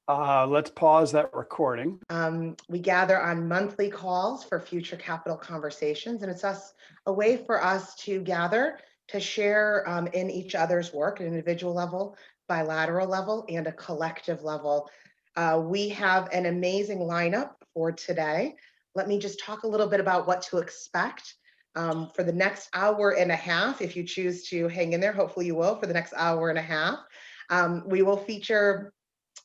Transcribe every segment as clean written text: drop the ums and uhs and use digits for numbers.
Let's pause that recording. We gather on monthly calls for future capital conversations, and it's a way for us to gather to share in each other's work at an individual level, bilateral level, and a collective level. We have an amazing lineup for today. Let me just talk a little bit about what to expect for the next hour and a half. If you choose to hang in there, hopefully you will, for the next hour and a half. We will feature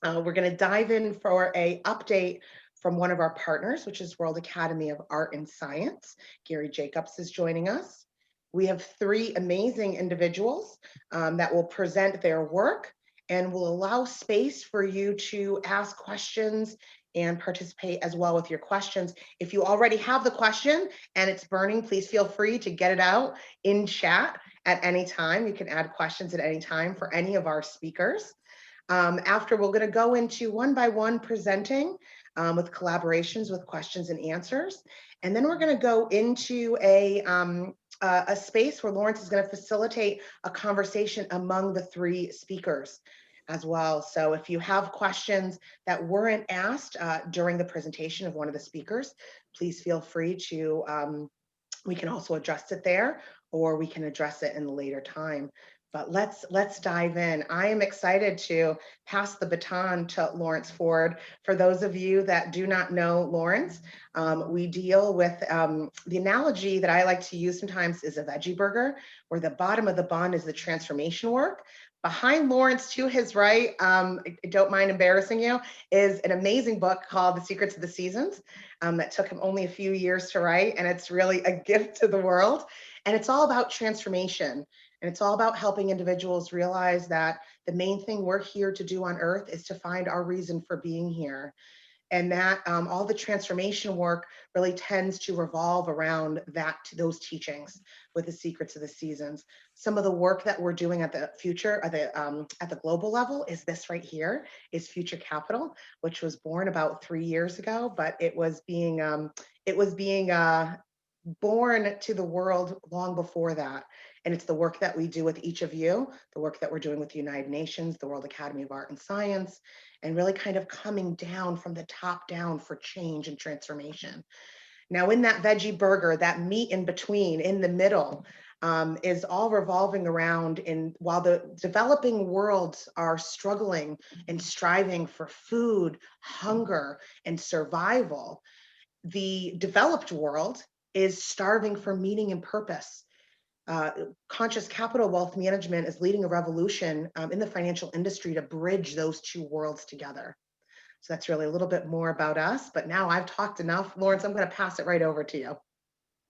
we're going to dive in for an update from one of our partners, which is World Academy of Art and Science. Gary Jacobs is joining us. We have three amazing individuals that will present their work and will allow space for you to ask questions and participate as well with your questions. If you already have the question and it's burning, please feel free to get it out in chat at any time. You can add questions at any time for any of our speakers. After, we're going to go into one by one presenting with collaborations with questions and answers. And then we're going to go into a space where Lawrence is going to facilitate a conversation among the three speakers as well. So if you have questions that weren't asked during the presentation of one of the speakers, please feel free to, we can also address it there, or we can address it in a later time. But let's dive in. I am excited to pass the baton to Lawrence Ford. For those of you that do not know Lawrence, we deal with the analogy that I like to use sometimes is a veggie burger, where the bottom of the bun is the transformation work. Behind Lawrence, to his right, I don't mind embarrassing you, is an amazing book called The Secrets of the Seasons that took him only a few years to write, and it's really a gift to the world. And it's all about transformation. And it's all about helping individuals realize that the main thing we're here to do on Earth is to find our reason for being here. And that all the transformation work really tends to revolve around those teachings with the secrets of the seasons. Some of the work that we're doing at the at the global level is this right here, is Future Capital, which was born about 3 years ago, but it was being born to the world long before that. And it's the work that we do with each of you, the work that we're doing with the United Nations, the World Academy of Art and Science, and really kind of coming down from the top down for change and transformation. Now, in that veggie burger, that meat in between, in the middle, is all revolving around while the developing worlds are struggling and striving for food, hunger, and survival, the developed world is starving for meaning and purpose. Conscious capital wealth management is leading a revolution in the financial industry to bridge those two worlds together. So that's really a little bit more about us, but now I've talked enough. Lawrence, I'm going to pass it right over to you.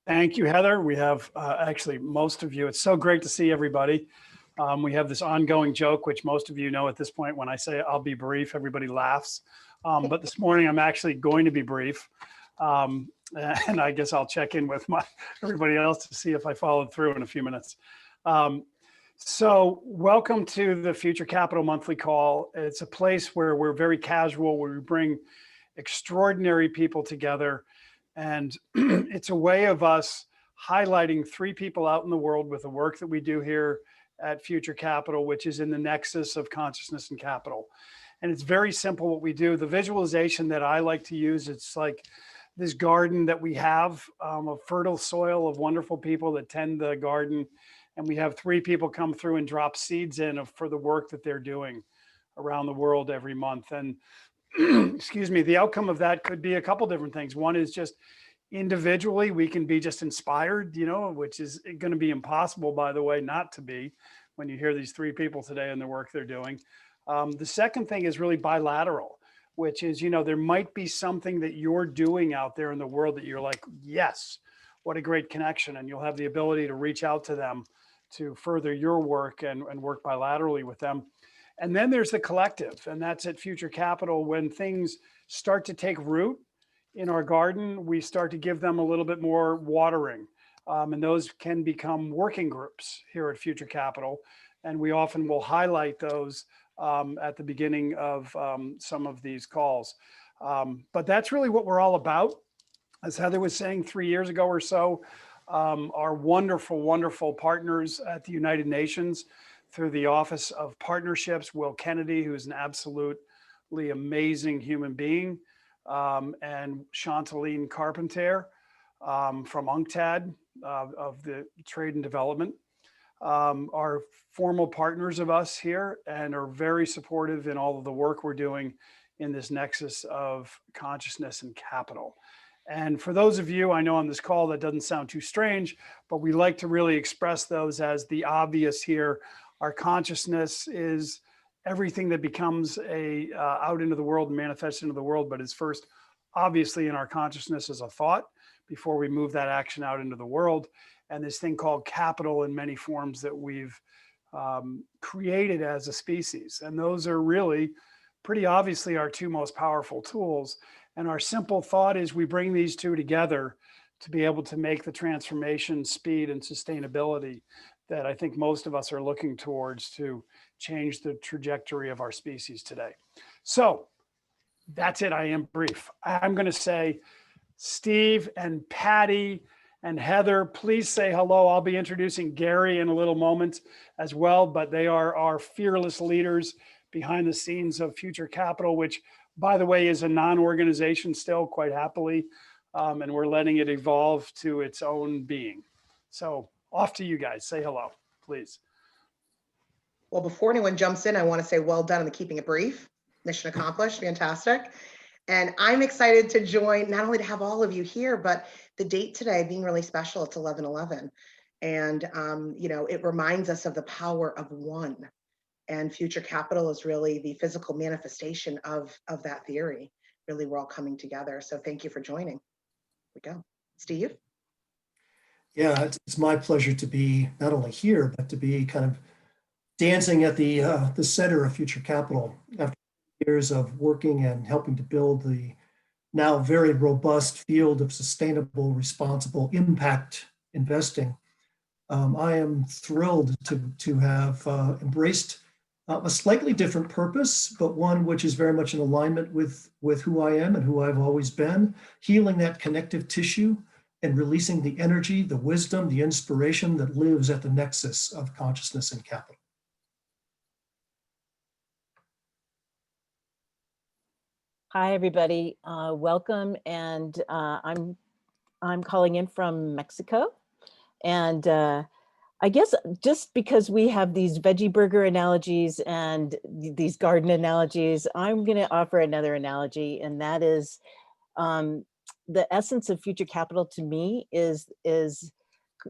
Thank you, Heather. We have actually most of you. It's so great to see everybody. We have this ongoing joke, which most of you know at this point. When I say I'll be brief, everybody laughs. But this morning I'm actually going to be brief. And I guess I'll check in with everybody else to see if I followed through in a few minutes. So welcome to the Future Capital Monthly Call. It's a place where we're very casual, where we bring extraordinary people together. And it's a way of us highlighting three people out in the world with the work that we do here at Future Capital, which is in the nexus of consciousness and capital. And it's very simple what we do. The visualization that I like to use, it's like this garden that we have, a fertile soil of wonderful people that tend the garden. And we have three people come through and drop seeds in for the work that they're doing around the world every month. And excuse me, the outcome of that could be a couple different things. One is just individually, we can be just inspired, which is going to be impossible, by the way, not to be when you hear these three people today and the work they're doing. The second thing is really bilateral, which is, there might be something that you're doing out there in the world that you're like, yes, what a great connection. And you'll have the ability to reach out to them to further your work and work bilaterally with them. And then there's the collective, and that's at Future Capital. When things start to take root in our garden, we start to give them a little bit more watering. And those can become working groups here at Future Capital. And we often will highlight those at the beginning of some of these calls. But that's really what we're all about. As Heather was saying 3 years ago or so, our wonderful, wonderful partners at the United Nations through the Office of Partnerships, Will Kennedy, who's an absolute absolutely amazing human being, and Chantaline Carpentier from UNCTAD of the Trade and Development, are formal partners of us here and are very supportive in all of the work we're doing in this nexus of consciousness and capital. And for those of you, I know on this call that doesn't sound too strange, but we like to really express those as the obvious here. Our consciousness is everything that becomes out into the world and manifests into the world, but is first obviously in our consciousness as a thought before we move that action out into the world. And this thing called capital in many forms that we've created as a species. And those are really pretty obviously our two most powerful tools. And our simple thought is we bring these two together to be able to make the transformation, speed, and sustainability that I think most of us are looking towards to change the trajectory of our species today. So that's it. I am brief. I'm going to say, Steve and Patty and Heather, please say hello. I'll be introducing Gary in a little moment as well, but they are our fearless leaders behind the scenes of Future Capital, which, by the way, is a non-organization still, quite happily, and we're letting it evolve to its own being. So off to you guys. Say hello, please. Well, before anyone jumps in, I want to say well done on the keeping it brief. Mission accomplished. Fantastic. And I'm excited to join, not only to have all of you here, but the date today being really special. It's 11/11. And, you know, it reminds us of the power of one. And Future Capital is really the physical manifestation of that theory. Really, we're all coming together. So thank you for joining. Here we go. Steve? Yeah, it's my pleasure to be not only here, but to be kind of dancing at the center of Future Capital after years of working and helping to build the now very robust field of sustainable, responsible impact investing. I am thrilled to have embraced a slightly different purpose, but one which is very much in alignment with who I am and who I've always been, healing that connective tissue and releasing the energy, the wisdom, the inspiration that lives at the nexus of consciousness and capital. Hi, everybody. Welcome. And I'm calling in from Mexico. And I guess just because we have these veggie burger analogies and these garden analogies, I'm going to offer another analogy, and that is the essence of Future Capital to me is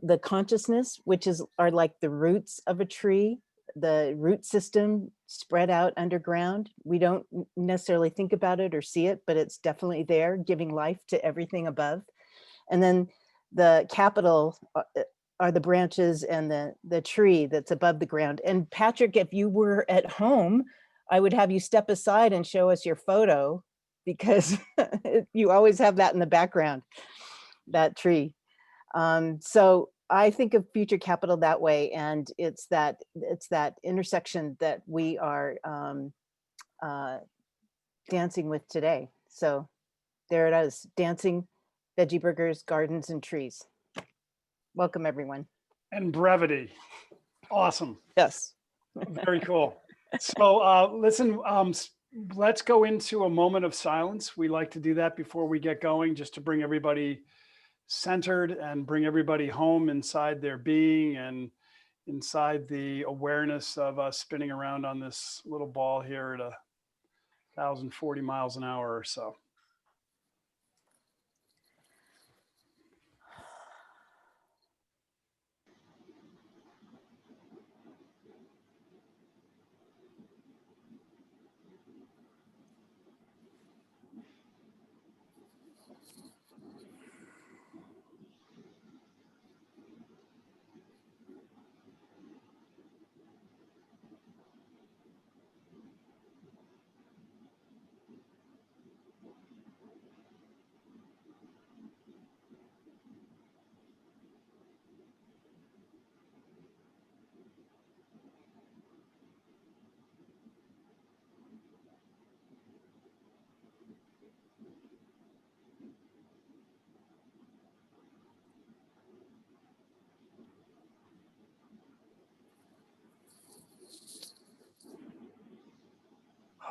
the consciousness, which are like the roots of a tree, the root system spread out underground. We don't necessarily think about it or see it, but it's definitely there, giving life to everything above. And then the capital are the branches and the tree that's above the ground. And Patrick, if you were at home, I would have you step aside and show us your photo, because you always have that in the background, that tree. So I think of Future Capital that way, and it's that intersection that we are dancing with today. So there it is, dancing, veggie burgers, gardens, and trees. Welcome, everyone. And brevity. Awesome. Yes. Very cool. So listen, let's go into a moment of silence. We like to do that before we get going, just to bring everybody centered and bring everybody home inside their being and inside the awareness of us spinning around on this little ball here at 1,040 miles an hour or so.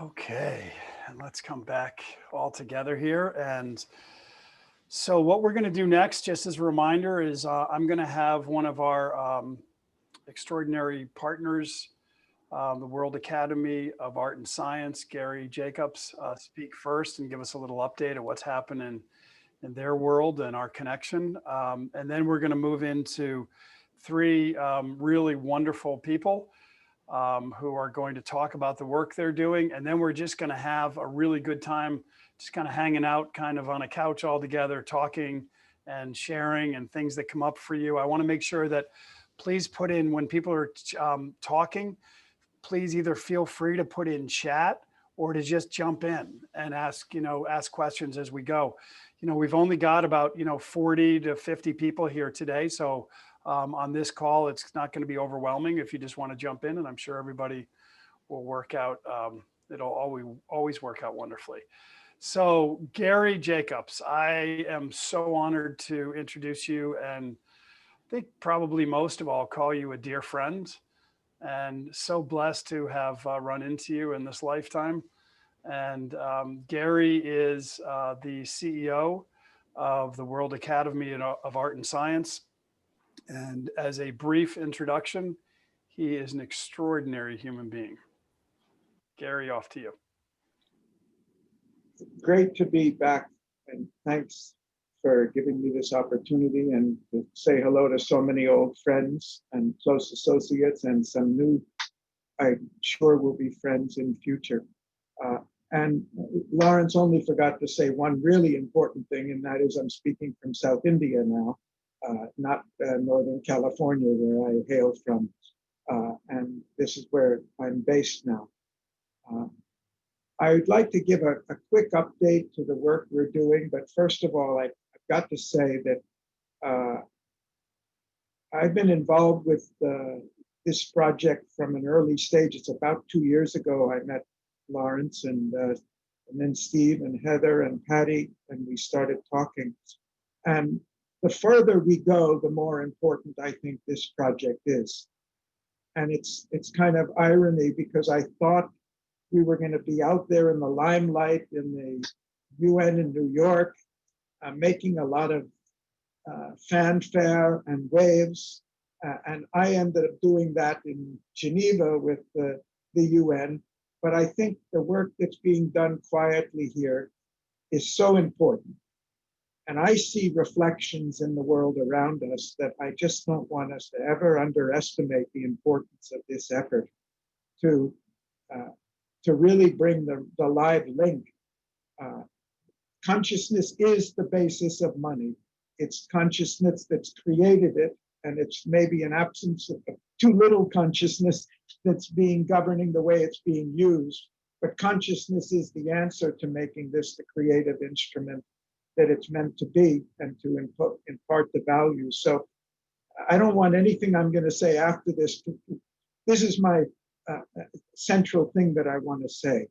Okay, And let's come back all together here. And so what we're going to do next, just as a reminder, is I'm going to have one of our extraordinary partners, the World Academy of Art and Science, Gary Jacobs, speak first and give us a little update of what's happening in their world and our connection. And then we're going to move into three really wonderful people who are going to talk about the work they're doing. And then we're just going to have a really good time, just kind of hanging out kind of on a couch all together, talking and sharing and things that come up for you. I want to make sure that please put in, when people are talking, please either feel free to put in chat or to just jump in and ask questions as we go. We've only got about, 40 to 50 people here today. So on this call, it's not going to be overwhelming if you just want to jump in, and I'm sure everybody will work out. It'll always work out wonderfully. So Gary Jacobs, I am so honored to introduce you, and I think probably most of all call you a dear friend, and so blessed to have run into you in this lifetime. And Gary is the CEO of the World Academy of Art and Science. And as a brief introduction, he is an extraordinary human being. Gary, off to you. Great to be back, and thanks for giving me this opportunity and to say hello to so many old friends and close associates and some new, I'm sure will be friends in future. And Lawrence only forgot to say one really important thing, and that is I'm speaking from South India now, not Northern California, where I hail from. And this is where I'm based now. I would like to give a quick update to the work we're doing, but first of all, I've got to say that I've been involved with this project from an early stage. It's about 2 years ago I met Lawrence and then Steve and Heather and Patty, and we started talking. And the further we go, the more important I think this project is. And it's kind of irony, because I thought we were going to be out there in the limelight in the UN in New York, making a lot of fanfare and waves. And I ended up doing that in Geneva with the UN. But I think the work that's being done quietly here is so important. And I see reflections in the world around us that I just don't want us to ever underestimate the importance of this effort to really bring the live link. Consciousness is the basis of money. It's consciousness that's created it, and it's maybe an absence of too little consciousness that's governing the way it's being used. But consciousness is the answer to making this the creative instrument that it's meant to be, and to impart the values. So I don't want anything I'm going to say after this. This is my central thing that I want to say.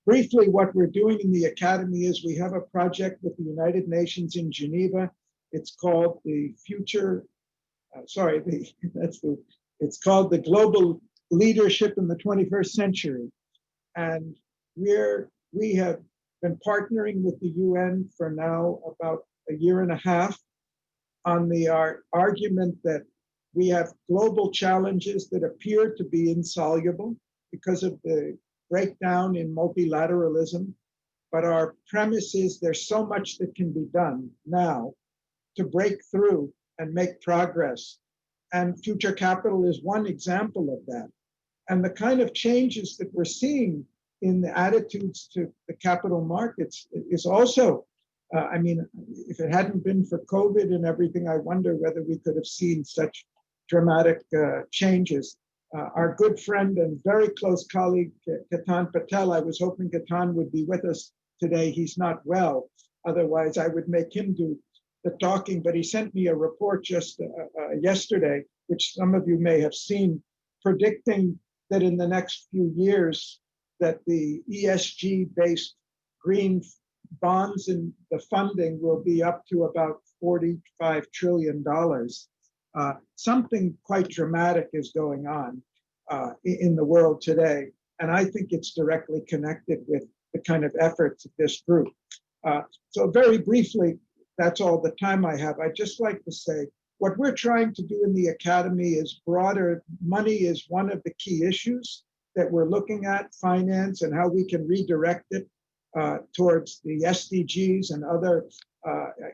Briefly, what we're doing in the Academy is we have a project with the United Nations in Geneva. It's called the it's called the Global Leadership in the 21st Century. And we have been partnering with the UN for now about a year and a half on the argument that we have global challenges that appear to be insoluble because of the breakdown in multilateralism. But our premise is there's so much that can be done now to break through and make progress. And future capital is one example of that. And the kind of changes that we're seeing in the attitudes to the capital markets is also, if it hadn't been for COVID and everything, I wonder whether we could have seen such dramatic changes. Our good friend and very close colleague, Ketan Patel, I was hoping Ketan would be with us today. He's not well. Otherwise, I would make him do the talking, but he sent me a report just yesterday, which some of you may have seen, predicting that in the next few years, that the ESG-based green bonds and the funding will be up to about $45 trillion. Something quite dramatic is going on in the world today. And I think it's directly connected with the kind of efforts of this group. So very briefly, that's all the time I have. I'd just like to say, what we're trying to do in the Academy is broader. Money is one of the key issues that we're looking at, finance, and how we can redirect it towards the SDGs and other,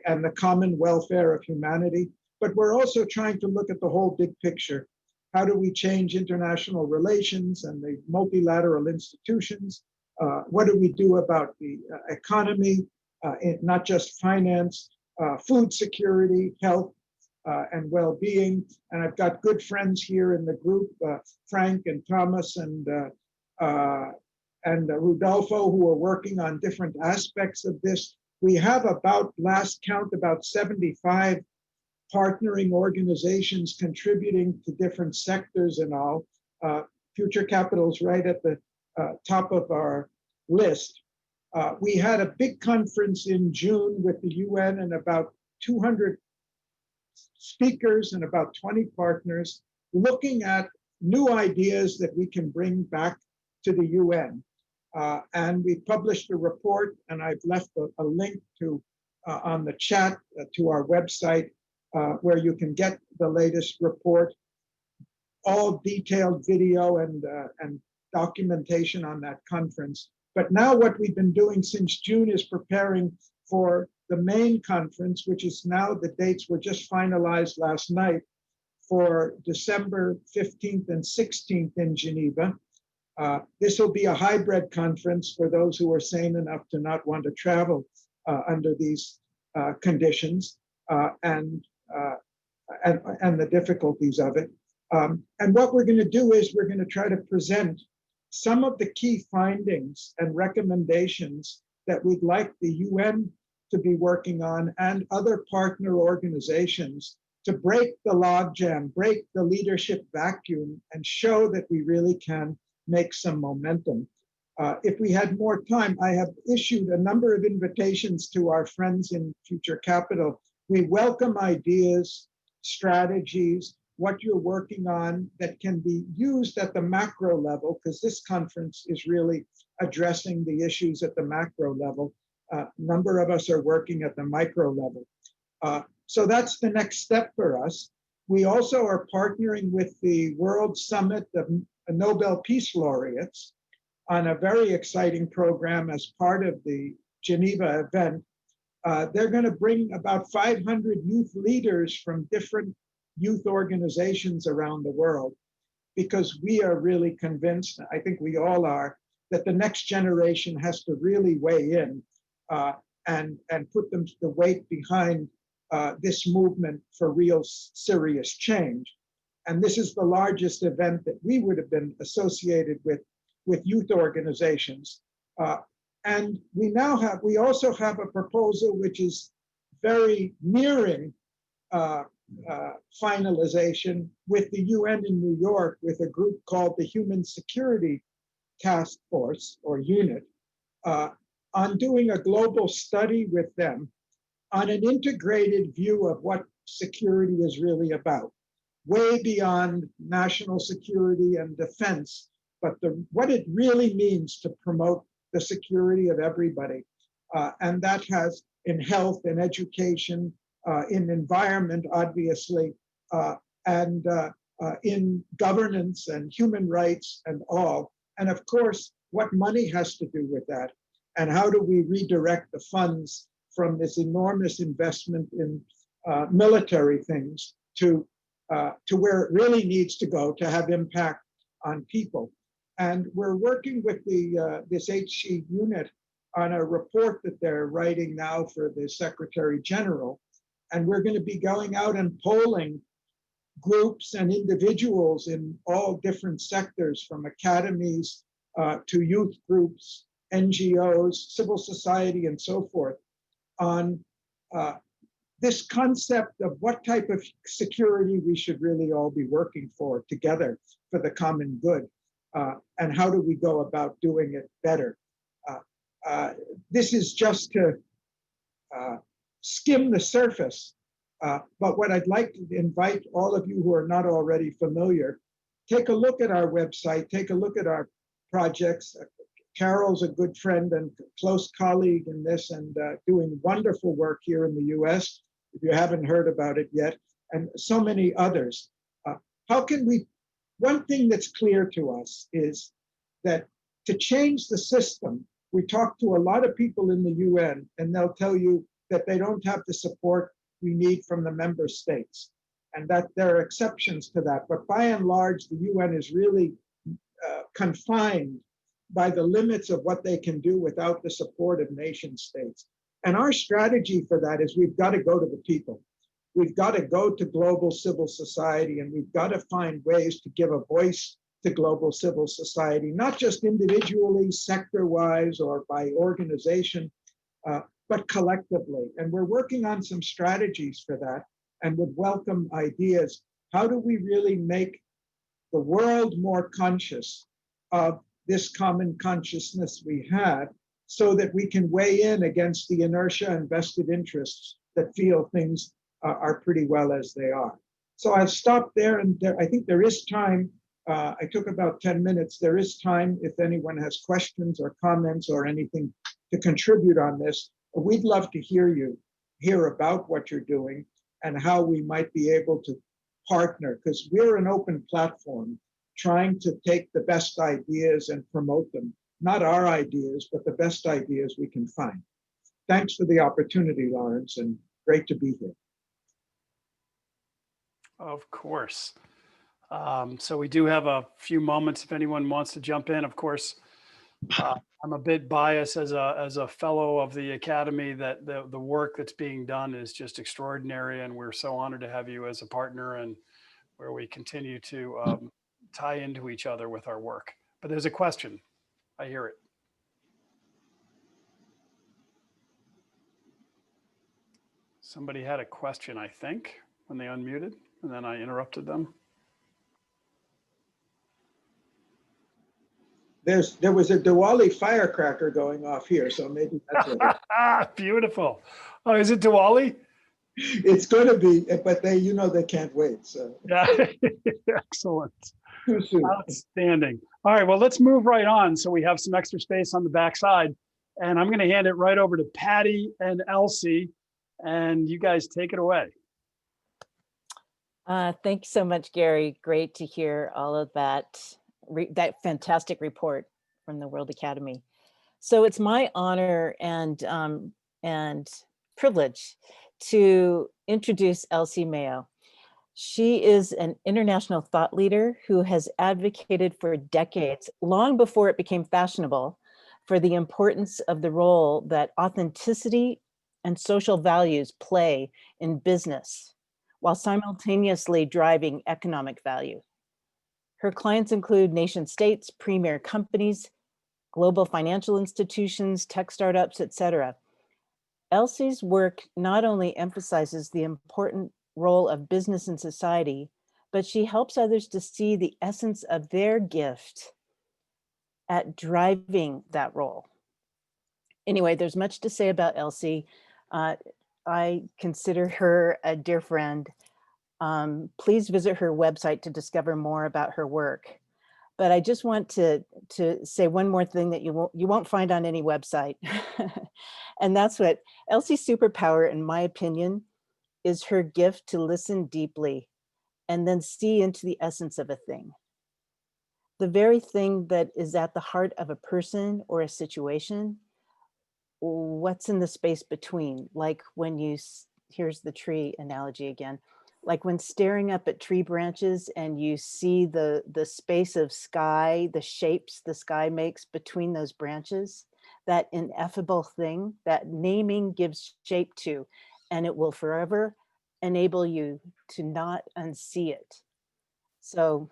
and the common welfare of humanity. But we're also trying to look at the whole big picture. How do we change international relations and the multilateral institutions? What do we do about the economy, not just finance, food security, health, and well-being? And I've got good friends here in the group, Frank and Thomas and Rudolfo, who are working on different aspects of this. We have about, last count, about 75 partnering organizations contributing to different sectors and all. Future Capital's right at the top of our list. We had a big conference in June with the UN and about 200 speakers and about 20 partners looking at new ideas that we can bring back to the UN. And we published a report, and I've left a link to on the chat to our website where you can get the latest report, all detailed video and documentation on that conference. But now what we've been doing since June is preparing for the main conference, which is now, the dates were just finalized last night, for December 15th and 16th in Geneva. This will be a hybrid conference for those who are sane enough to not want to travel under these conditions and the difficulties of it. And what we're going to do is we're going to try to present some of the key findings and recommendations that we'd like the UN to be working on and other partner organizations to break the logjam, break the leadership vacuum, and show that we really can make some momentum. If we had more time, I have issued a number of invitations to our friends in Future Capital. We welcome ideas, strategies, what you're working on that can be used at the macro level, because this conference is really addressing the issues at the macro level. A number of us are working at the micro level. So that's the next step for us. We also are partnering with the World Summit of Nobel Peace Laureates on a very exciting program as part of the Geneva event. They're going to bring about 500 youth leaders from different youth organizations around the world, because we are really convinced, I think we all are, that the next generation has to really weigh in and put them the weight behind this movement for real serious change. And this is the largest event that we would have been associated with youth organizations. And we also have a proposal which is very nearing finalization with the UN in New York, with a group called the Human Security Task Force or Unit, on doing a global study with them on an integrated view of what security is really about, way beyond national security and defense, but what it really means to promote the security of everybody. And that has in health and education, in environment, obviously, and in governance and human rights and all. And of course, what money has to do with that. And how do we redirect the funds from this enormous investment in military things to where it really needs to go to have impact on people. And we're working with this HC unit on a report that they're writing now for the Secretary General. And we're going to be going out and polling groups and individuals in all different sectors, from academies to youth groups, NGOs, civil society, and so forth, on this concept of what type of security we should really all be working for together for the common good, and how do we go about doing it better. This is just to skim the surface, but what I'd like to invite all of you who are not already familiar, take a look at our website, take a look at our projects, Carol's a good friend and close colleague in this, and doing wonderful work here in the US, if you haven't heard about it yet, and so many others. How can we, one thing that's clear to us is that to change the system, we talk to a lot of people in the UN, and they'll tell you that they don't have the support we need from the member states, and that there are exceptions to that. But by and large, the UN is really confined by the limits of what they can do without the support of nation states. And our strategy for that is we've got to go to the people. We've got to go to global civil society, and we've got to find ways to give a voice to global civil society, not just individually, sector-wise, or by organization, but collectively. And we're working on some strategies for that and would welcome ideas. How do we really make the world more conscious of this common consciousness we have, so that we can weigh in against the inertia and vested interests that feel things are pretty well as they are? So I've stopped there, and I think there is time. I took about 10 minutes. There is time if anyone has questions or comments or anything to contribute on this. We'd love to hear about what you're doing and how we might be able to partner, because we're an open platform trying to take the best ideas and promote them. Not our ideas, but the best ideas we can find. Thanks for the opportunity, Lawrence, and great to be here. Of course. So we do have a few moments if anyone wants to jump in. Of course, I'm a bit biased as a fellow of the Academy that the work that's being done is just extraordinary, and we're so honored to have you as a partner, and where we continue to tie into each other with our work. But there's a question. I hear it. Somebody had a question, I think, when they unmuted, and then I interrupted them. There was a Diwali firecracker going off here, so maybe that's what Beautiful. Oh, is it Diwali? it's going to be, but they can't wait. So Yeah. Excellent. too soon. Outstanding. All right, well, let's move right on so we have some extra space on the backside. And I'm going to hand it right over to Patty and Elsie, and you guys take it away. Thanks so much, Gary. Great to hear all of that, that fantastic report from the World Academy. So it's my honor and privilege to introduce Elsie Mayo. She is an international thought leader who has advocated for decades, long before it became fashionable, for the importance of the role that authenticity and social values play in business, while simultaneously driving economic value. Her clients include nation states, premier companies, global financial institutions, tech startups, etc. Elsie's work not only emphasizes the important role of business in society, but she helps others to see the essence of their gift at driving that role. Anyway, there's much to say about Elsie. I consider her a dear friend. Please visit her website to discover more about her work. But I just want to say one more thing that you won't find on any website. And that's what Elsie's superpower, in my opinion, is her gift to listen deeply and then see into the essence of a thing. The very thing that is at the heart of a person or a situation, what's in the space between? Like when here's the tree analogy again, like when staring up at tree branches and you see the space of sky, the shapes the sky makes between those branches, that ineffable thing that naming gives shape to, and it will forever enable you to not unsee it. So,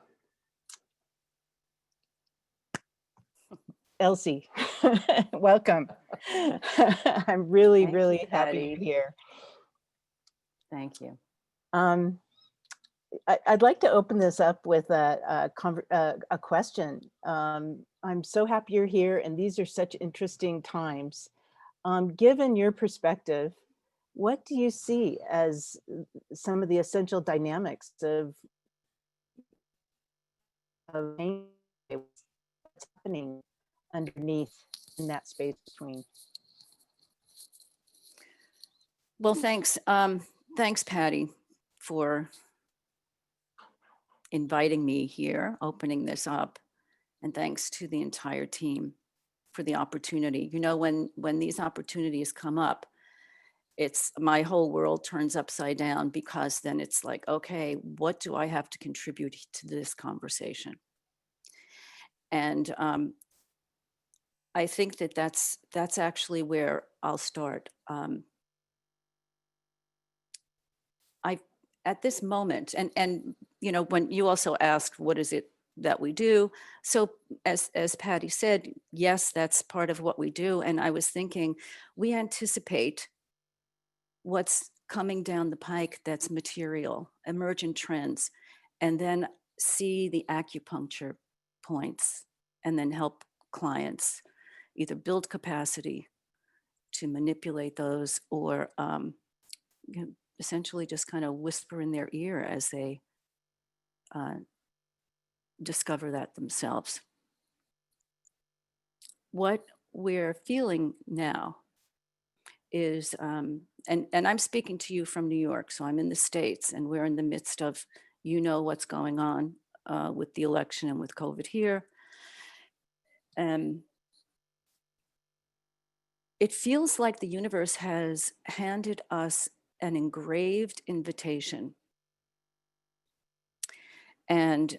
Elsie, welcome. I'm really, Thank you, really happy Patty. you're here. Thank you. I'd like to open this up with a question. I'm so happy you're here, and these are such interesting times. Given your perspective, what do you see as some of the essential dynamics of what's happening underneath in that space between. Well, thanks. Thanks, Patty, for inviting me here, opening this up. And thanks to the entire team for the opportunity. You know, when these opportunities come up, it's my whole world turns upside down, because then it's like, okay, what do I have to contribute to this conversation? And I think that that's actually where I'll start. At this moment, and you know, when you also asked, what is it that we do? So as Patty said, yes, that's part of what we do. And I was thinking, we anticipate what's coming down the pike that's material, emergent trends, and then see the acupuncture points, and then help clients either build capacity to manipulate those, or you know, essentially just kind of whisper in their ear as they discover that themselves. What we're feeling now is, and I'm speaking to you from New York, so I'm in the States, and we're in the midst of, you know, what's going on with the election and with COVID here. It feels like the universe has handed us an engraved invitation. And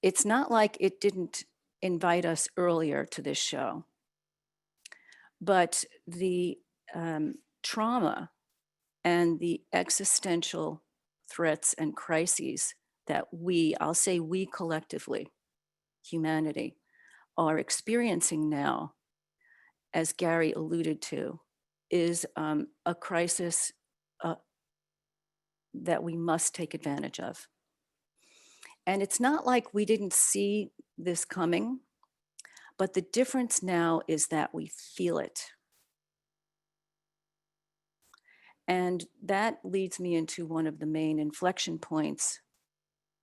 it's not like it didn't invite us earlier to this show, but the trauma and the existential threats and crises that I'll say we collectively, humanity, are experiencing now, as Gary alluded to, is a crisis that we must take advantage of. And it's not like we didn't see this coming, but the difference now is that we feel it. And that leads me into one of the main inflection points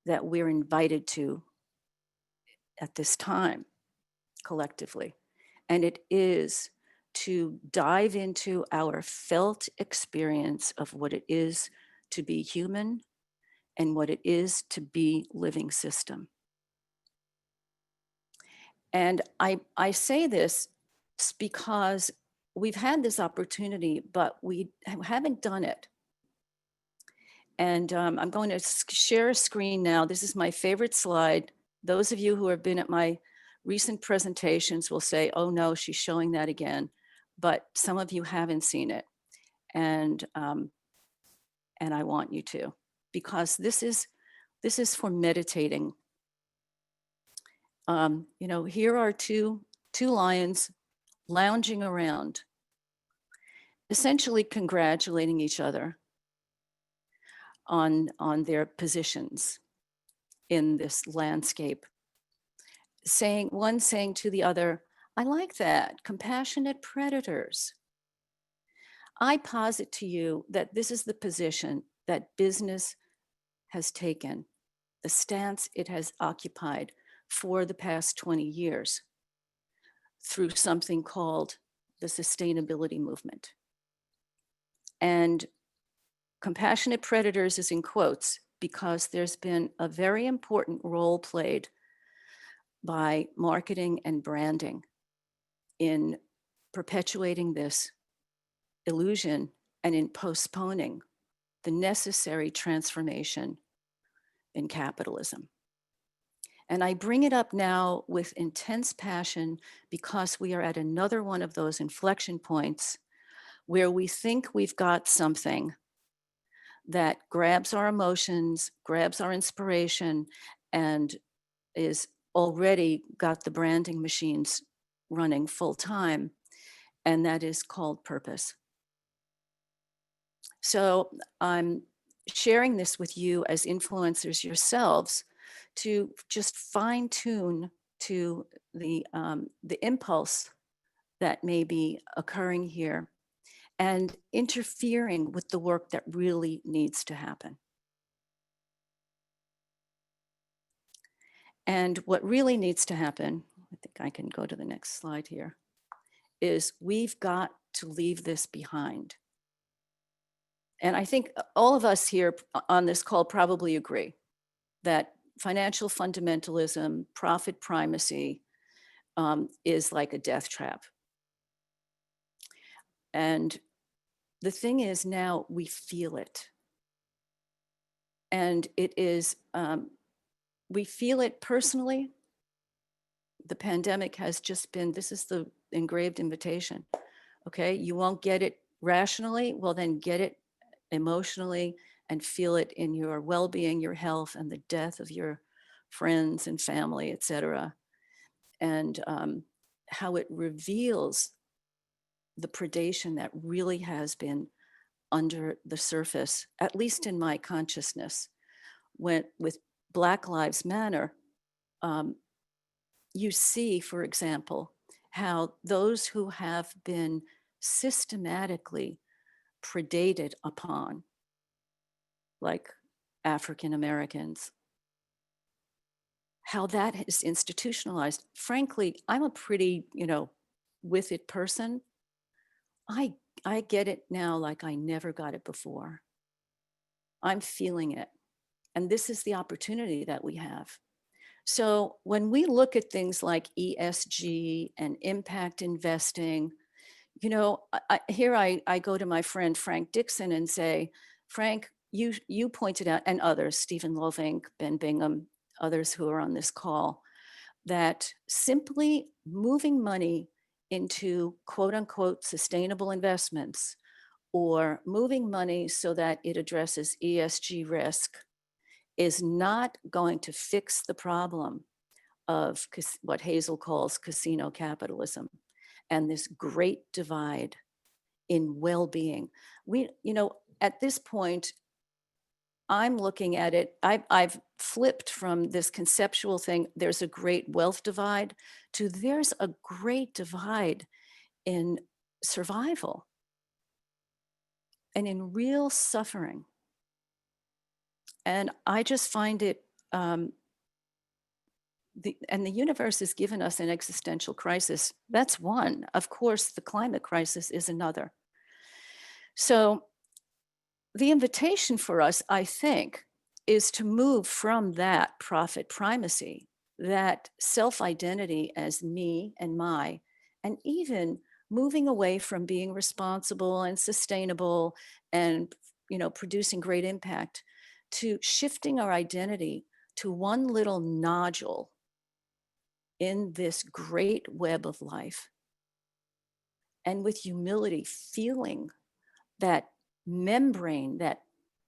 that we're invited to at this time, collectively. And it is to dive into our felt experience of what it is to be human and what it is to be living system. And I say this because we've had this opportunity, but we haven't done it. And I'm going to share a screen now. This is my favorite slide. Those of you who have been at my recent presentations will say, oh no, she's showing that again. But some of you haven't seen it. And I want you to, because this is for meditating. You know, here are two lions lounging around, essentially congratulating each other on their positions in this landscape. One saying to the other, I like that, compassionate predators. I posit to you that this is the position that business has taken, the stance it has occupied for the past 20 years through something called the sustainability movement. And compassionate predators is in quotes because there's been a very important role played by marketing and branding in perpetuating this illusion and in postponing the necessary transformation in capitalism. And I bring it up now with intense passion because we are at another one of those inflection points where we think we've got something that grabs our emotions, grabs our inspiration, and is already got the branding machines running full time, and that is called purpose. So I'm sharing this with you as influencers yourselves to just fine tune to the impulse that may be occurring here and interfering with the work that really needs to happen. And what really needs to happen, think I can go to the next slide here, is we've got to leave this behind. And I think all of us here on this call probably agree that financial fundamentalism, profit primacy, is like a death trap. And the thing is, now we feel it. And it is, we feel it personally. The pandemic has just been, this is the engraved invitation. Okay, you won't get it rationally, well then get it emotionally and feel it in your well-being, your health, and the death of your friends and family, etc. And how it reveals the predation that really has been under the surface, at least in my consciousness. When with Black Lives Matter, you see, for example, how those who have been systematically predated upon, like African Americans, how that is institutionalized. Frankly, I'm a pretty, with it person. I get it now like I never got it before. I'm feeling it. And this is the opportunity that we have. So when we look at things like ESG and impact investing, here I go to my friend Frank Dixon and say, Frank, you pointed out, and others, Stephen Lovink, Ben Bingham, others who are on this call, that simply moving money into quote unquote sustainable investments or moving money so that it addresses ESG risk is not going to fix the problem of what Hazel calls casino capitalism and this great divide in well-being. At this point, I'm looking at it, I've flipped from this conceptual thing, there's a great wealth divide, to there's a great divide in survival and in real suffering. And I just find it, and the universe has given us an existential crisis. That's one. Of course, the climate crisis is another. So the invitation for us, I think, is to move from that profit primacy, that self-identity as me and my, and even moving away from being responsible and sustainable and producing great impact, to shifting our identity to one little nodule in this great web of life. And with humility, feeling that membrane, that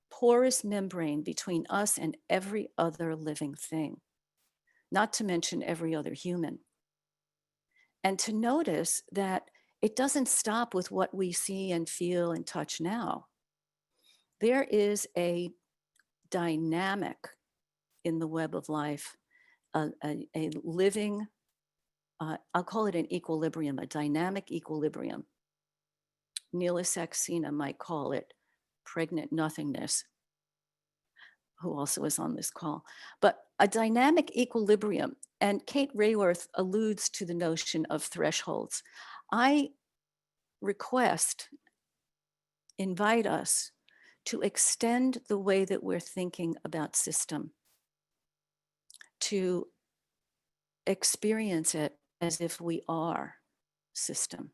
porous membrane between us and every other living thing, not to mention every other human. And to notice that it doesn't stop with what we see and feel and touch now. There is a dynamic in the web of life, a living, I'll call it an equilibrium, a dynamic equilibrium. Neela Saxena might call it pregnant nothingness, who also is on this call, but a dynamic equilibrium. And Kate Raworth alludes to the notion of thresholds. I invite us to extend the way that we're thinking about system, to experience it as if we are system,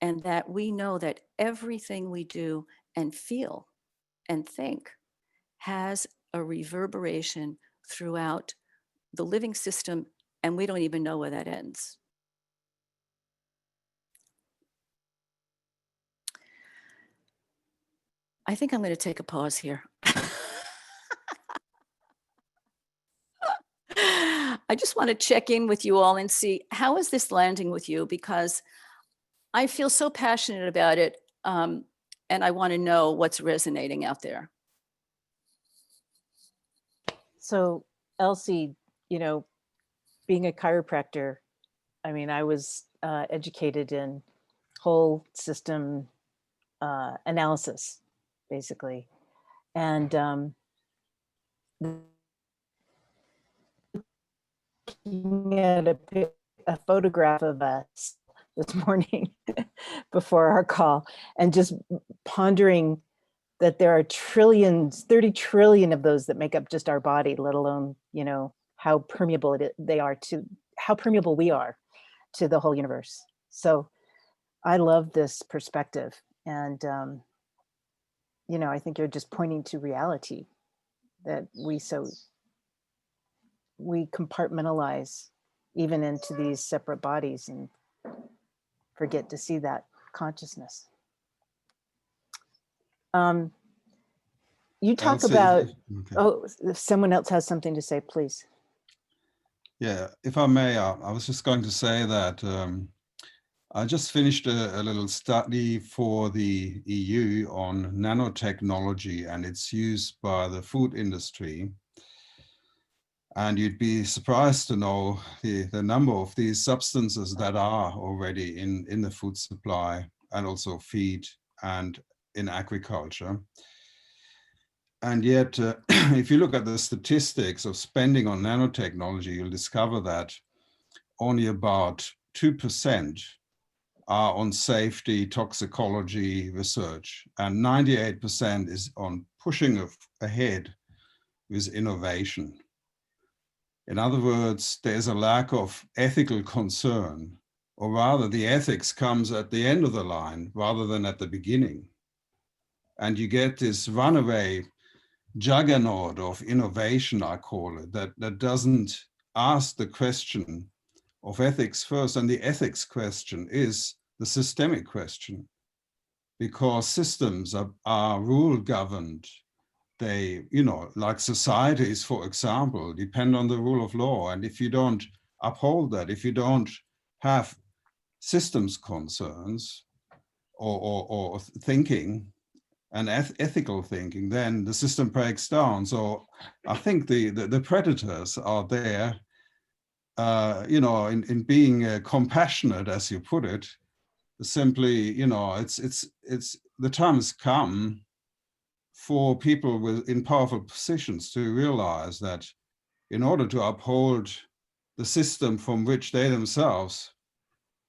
and that we know that everything we do and feel and think has a reverberation throughout the living system, and we don't even know where that ends. I think I'm going to take a pause here. I just want to check in with you all and see, how is this landing with you? Because I feel so passionate about it, and I want to know what's resonating out there. So Elsie, being a chiropractor, I mean, I was educated in whole system analysis, basically. And looking at a a photograph of us this morning before our call, and just pondering that there are trillions, 30 trillion of those that make up just our body, let alone, you know, how permeable how permeable we are to the whole universe. So I love this perspective. And, you know, I think you're just pointing to reality that we compartmentalize even into these separate bodies and forget to see that consciousness. You talk Elsie, about, okay. oh, if someone else has something to say, please. Yeah, if I may, I was just going to say that I just finished a little study for the EU on nanotechnology and its use by the food industry. And you'd be surprised to know the number of these substances that are already in the food supply and also feed and in agriculture. And yet, if you look at the statistics of spending on nanotechnology, you'll discover that only about 2% are on safety, toxicology research, and 98% is on pushing ahead with innovation. In other words, there's a lack of ethical concern, or rather the ethics comes at the end of the line rather than at the beginning. And you get this runaway juggernaut of innovation, I call it, that doesn't ask the question of ethics first. And the ethics question is the systemic question, because systems are rule governed. They, you know, like societies, for example, depend on the rule of law. And if you don't uphold that, if you don't have systems concerns or thinking, and ethical thinking, then the system breaks down. So I think the predators are there, you know, in being compassionate, as you put it. Simply, you know, it's the time has come for people in powerful positions to realize that in order to uphold the system on which they themselves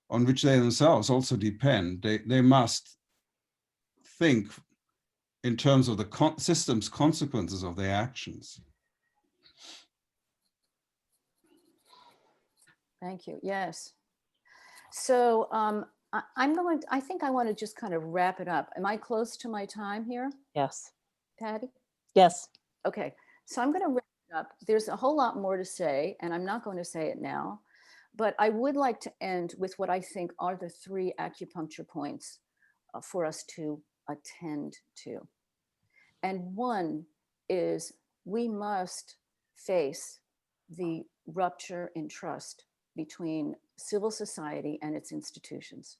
also depend, they must think in terms of the system's consequences of their actions. Thank you. Yes. So I think I want to just kind of wrap it up. Am I close to my time here, Yes. Patty? Yes. Okay. So I'm going to wrap it up. There's a whole lot more to say, and I'm not going to say it now, but I would like to end with what I think are the 3 acupuncture points for us to attend to. And one is we must face the rupture in trust between civil society and its institutions.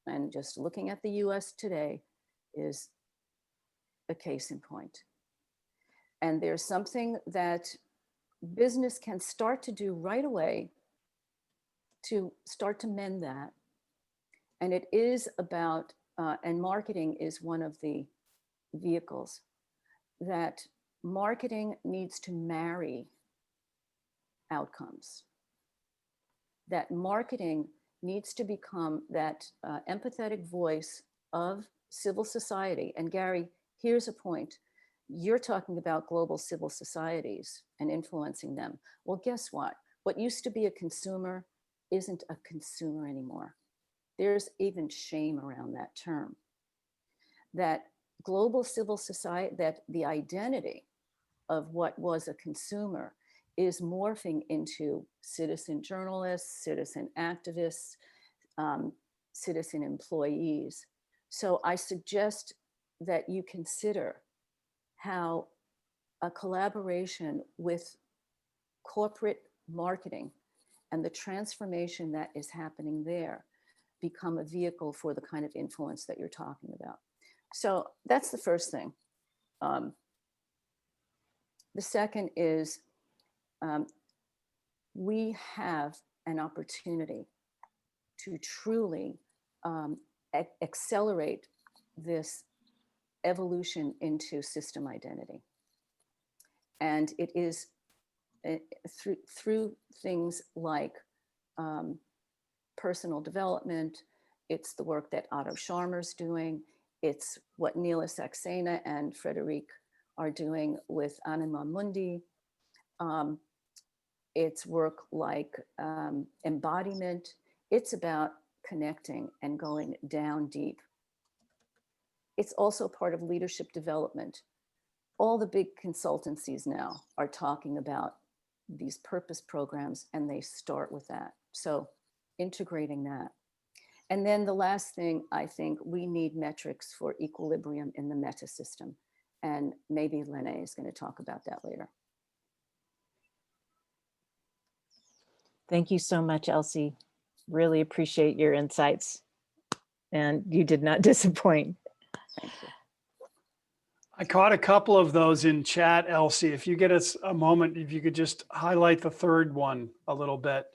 And just looking at the US today is a case in point. And there's something that business can start to do right away to start to mend that. And it is about, and marketing is one of the vehicles, that marketing needs to marry outcomes. That marketing needs to become that empathetic voice of civil society. And Gary, here's a point. You're talking about global civil societies and influencing them. Well, guess what? What used to be a consumer isn't a consumer anymore. There's even shame around that term. That global civil society, that the identity of what was a consumer is morphing into citizen journalists, citizen activists, citizen employees. So I suggest that you consider how a collaboration with corporate marketing and the transformation that is happening there become a vehicle for the kind of influence that you're talking about. So that's the first thing. The second is we have an opportunity to truly accelerate this evolution into system identity. And it is through things like personal development. It's the work that Otto Scharmer's doing. It's what Neela Saxena and Frederic are doing with Anima Mundi. It's work like embodiment. It's about connecting and going down deep. It's also part of leadership development. All the big consultancies now are talking about these purpose programs, and they start with that. So integrating that. And then the last thing, I think we need metrics for equilibrium in the meta system. And maybe Lene is going to talk about that later. Thank you so much, Elsie. Really appreciate your insights. And you did not disappoint. Thank you. I caught a couple of those in chat, Elsie. If you get us a moment, if you could just highlight the third one a little bit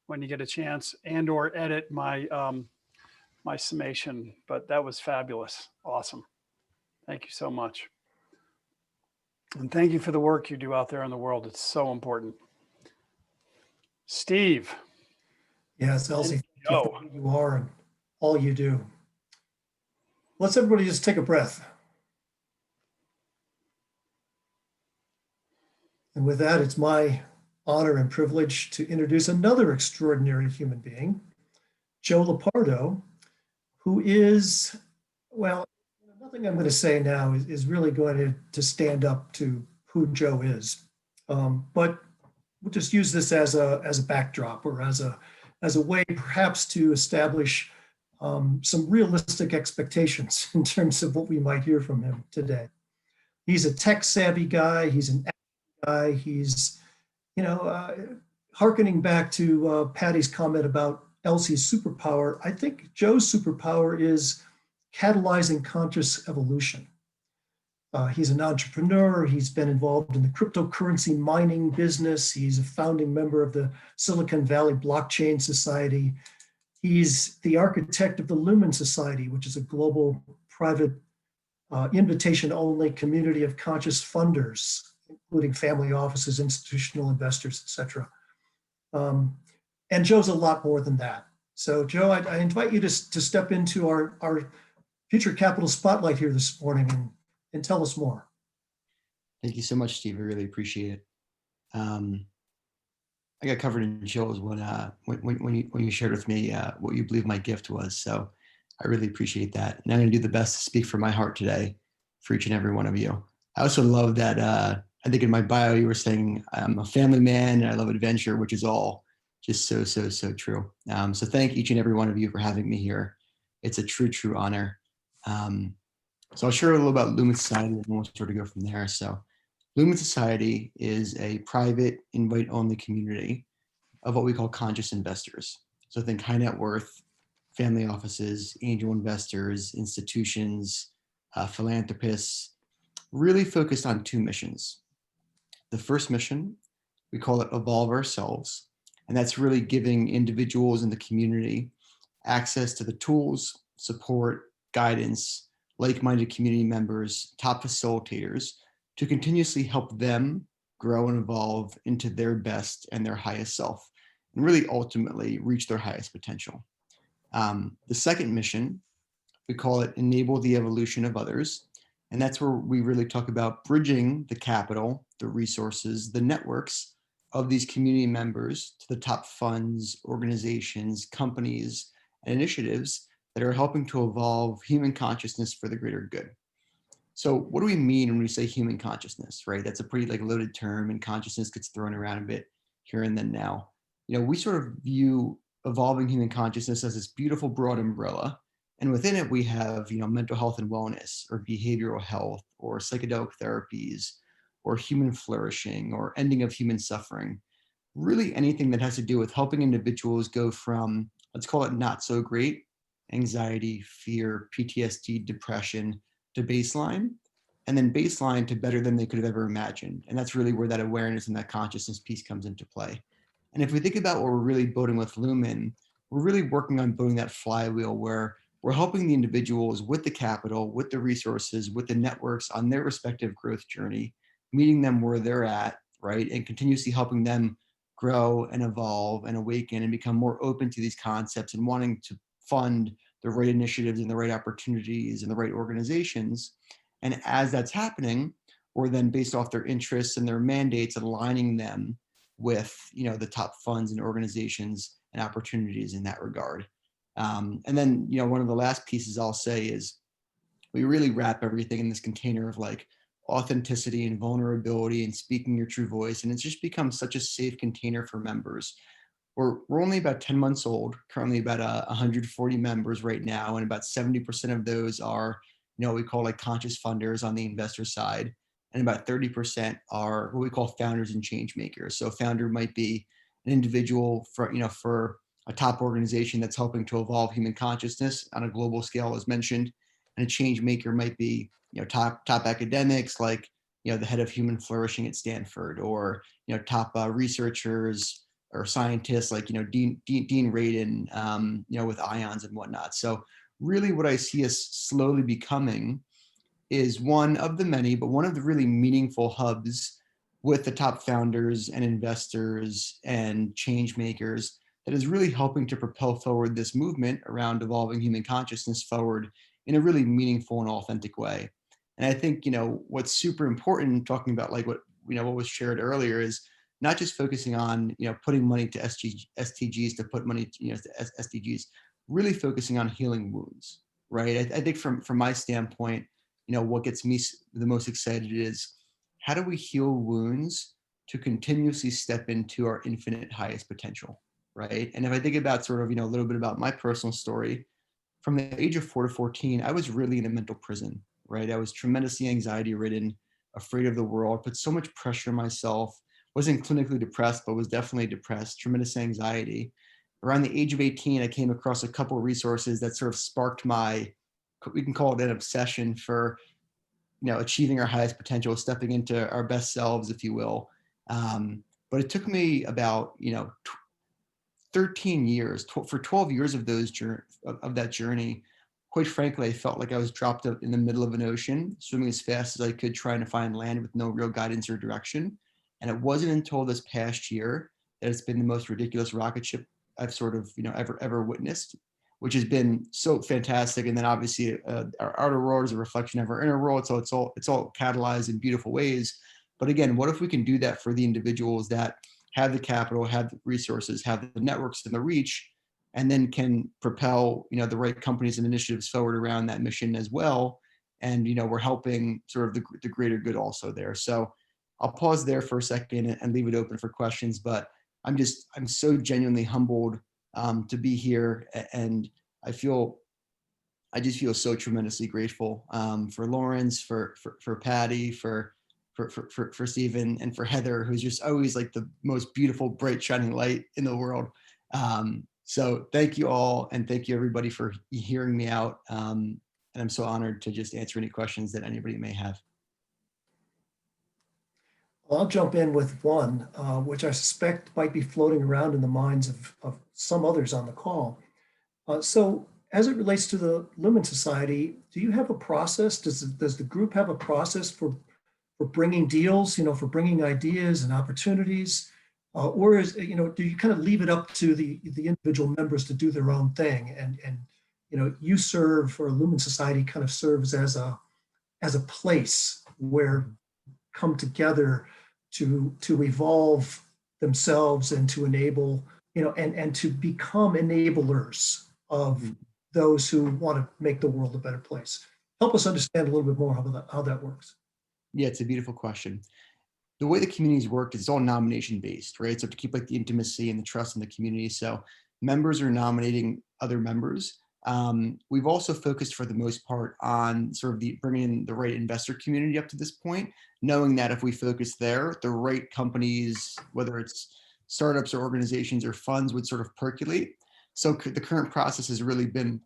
when you get a chance, and or edit my my summation. But that was fabulous. Awesome. Thank you so much. And thank you for the work you do out there in the world. It's so important. Steve. Yes, Elsie, thank you Joe. for who you are and all you do. Let's everybody just take a breath. And with that, it's my honor and privilege to introduce another extraordinary human being, Joe Lopardo, who is, well, nothing I'm going to say now is really going to stand up to who Joe is. But we'll just use this as a backdrop, or as a way perhaps to establish some realistic expectations in terms of what we might hear from him today. He's a tech savvy guy. He's an guy. He's, hearkening back to Patty's comment about Elsie's superpower. I think Joe's superpower is catalyzing conscious evolution. He's an entrepreneur. He's been involved in the cryptocurrency mining business. He's a founding member of the Silicon Valley Blockchain Society. He's the architect of the Lumen Society, which is a global private invitation-only community of conscious funders, including family offices, institutional investors, et cetera. And Joe's a lot more than that. So Joe, I invite you to step into our Future Capital Spotlight here this morning and tell us more. Thank you so much, Steve. I really appreciate it. I got covered in chills when you shared with me what you believe my gift was. So I really appreciate that. And I'm going to do the best to speak from my heart today for each and every one of you. I also love that, I think in my bio, you were saying I'm a family man and I love adventure, which is all just so true. So thank each and every one of you for having me here. It's a true honor. So I'll share a little about Lumen Society and we'll sort of go from there. So Lumen Society is a private invite-only community of what we call conscious investors. So think high net worth, family offices, angel investors, institutions, philanthropists, really focused on two missions. The first mission, we call it Evolve Ourselves. And that's really giving individuals in the community access to the tools, support, guidance, like-minded community members, top facilitators to continuously help them grow and evolve into their best and their highest self, and really ultimately reach their highest potential. The second mission, we call it Enable the Evolution of Others. And that's where we really talk about bridging the capital, the resources, the networks of these community members to the top funds, organizations, companies, and initiatives that are helping to evolve human consciousness for the greater good. So what do we mean when we say human consciousness, right? That's a pretty loaded term, and consciousness gets thrown around a bit here and then now. We sort of view evolving human consciousness as this beautiful broad umbrella. And within it, we have, mental health and wellness, or behavioral health, or psychedelic therapies, or human flourishing, or ending of human suffering. Really anything that has to do with helping individuals go from, let's call it not so great, anxiety, fear, PTSD, depression, to baseline, and then baseline to better than they could have ever imagined. And that's really where that awareness and that consciousness piece comes into play. And if we think about what we're really building with Lumen, we're really working on building that flywheel where we're helping the individuals with the capital, with the resources, with the networks on their respective growth journey, meeting them where they're at, right? And continuously helping them grow and evolve and awaken and become more open to these concepts and wanting to fund the right initiatives and the right opportunities and the right organizations. And as that's happening, we're then based off their interests and their mandates, aligning them with, the top funds and organizations and opportunities in that regard. And then, one of the last pieces I'll say is we really wrap everything in this container of like authenticity and vulnerability and speaking your true voice. And it's just become such a safe container for members. We're only about 10 months old, currently about 140 members right now. And about 70% of those are, what we call like conscious funders on the investor side. And about 30% are what we call founders and change makers. So a founder might be an individual for a top organization that's helping to evolve human consciousness on a global scale, as mentioned. And a change maker might be, top academics like, the head of human flourishing at Stanford, or, top researchers or scientists like, Dean Radin, with ions and whatnot. So really what I see us slowly becoming is one of the many, but one of the really meaningful hubs with the top founders and investors and change makers that is really helping to propel forward this movement around evolving human consciousness forward in a really meaningful and authentic way. And I think, what's super important, talking about like what was shared earlier, is not just focusing on, putting money to SDGs to put money to, to SDGs, really focusing on healing wounds, right? I think from my standpoint, what gets me the most excited is how do we heal wounds to continuously step into our infinite highest potential, right? And if I think about sort of, a little bit about my personal story, from the age of 4 to 14, I was really in a mental prison, right? I was tremendously anxiety ridden, afraid of the world, put so much pressure on myself, wasn't clinically depressed, but was definitely depressed, tremendous anxiety. Around the age of 18, I came across a couple of resources that sort of sparked we can call it an obsession for, achieving our highest potential, stepping into our best selves, if you will. But it took me about, 13 years, for 12 years of that journey, quite frankly, I felt like I was dropped in the middle of an ocean, swimming as fast as I could, trying to find land with no real guidance or direction. And it wasn't until this past year that it's been the most ridiculous rocket ship I've sort of, ever witnessed, which has been so fantastic. And then obviously our outer world is a reflection of our inner world. So it's all catalyzed in beautiful ways. But again, what if we can do that for the individuals that have the capital, have the resources, have the networks and the reach, and then can propel, the right companies and initiatives forward around that mission as well. And, we're helping sort of the greater good also there. So I'll pause there for a second and leave it open for questions, but I'm so genuinely humbled to be here. And I just feel so tremendously grateful for Lawrence, for Patty, for Stephen, and for Heather, who's just always like the most beautiful, bright, shining light in the world. So thank you all. And thank you everybody for hearing me out. And I'm so honored to just answer any questions that anybody may have. Well, I'll jump in with one, which I suspect might be floating around in the minds of some others on the call. So as it relates to the Lumen Society, do you have a process? Does the group have a process for bringing deals, for bringing ideas and opportunities? Or is, do you kind of leave it up to the individual members to do their own thing? And you serve, or Lumen Society kind of serves as a place where come together to evolve themselves and to enable, and to become enablers of those who want to make the world a better place. Help us understand a little bit more how that works. Yeah, it's a beautiful question. The way the community's worked is it's all nomination based, right? So to keep like the intimacy and the trust in the community. So members are nominating other members. We've also focused for the most part on sort of bringing in the right investor community up to this point, knowing that if we focus there, the right companies, whether it's startups or organizations or funds, would sort of percolate. So the current process has really been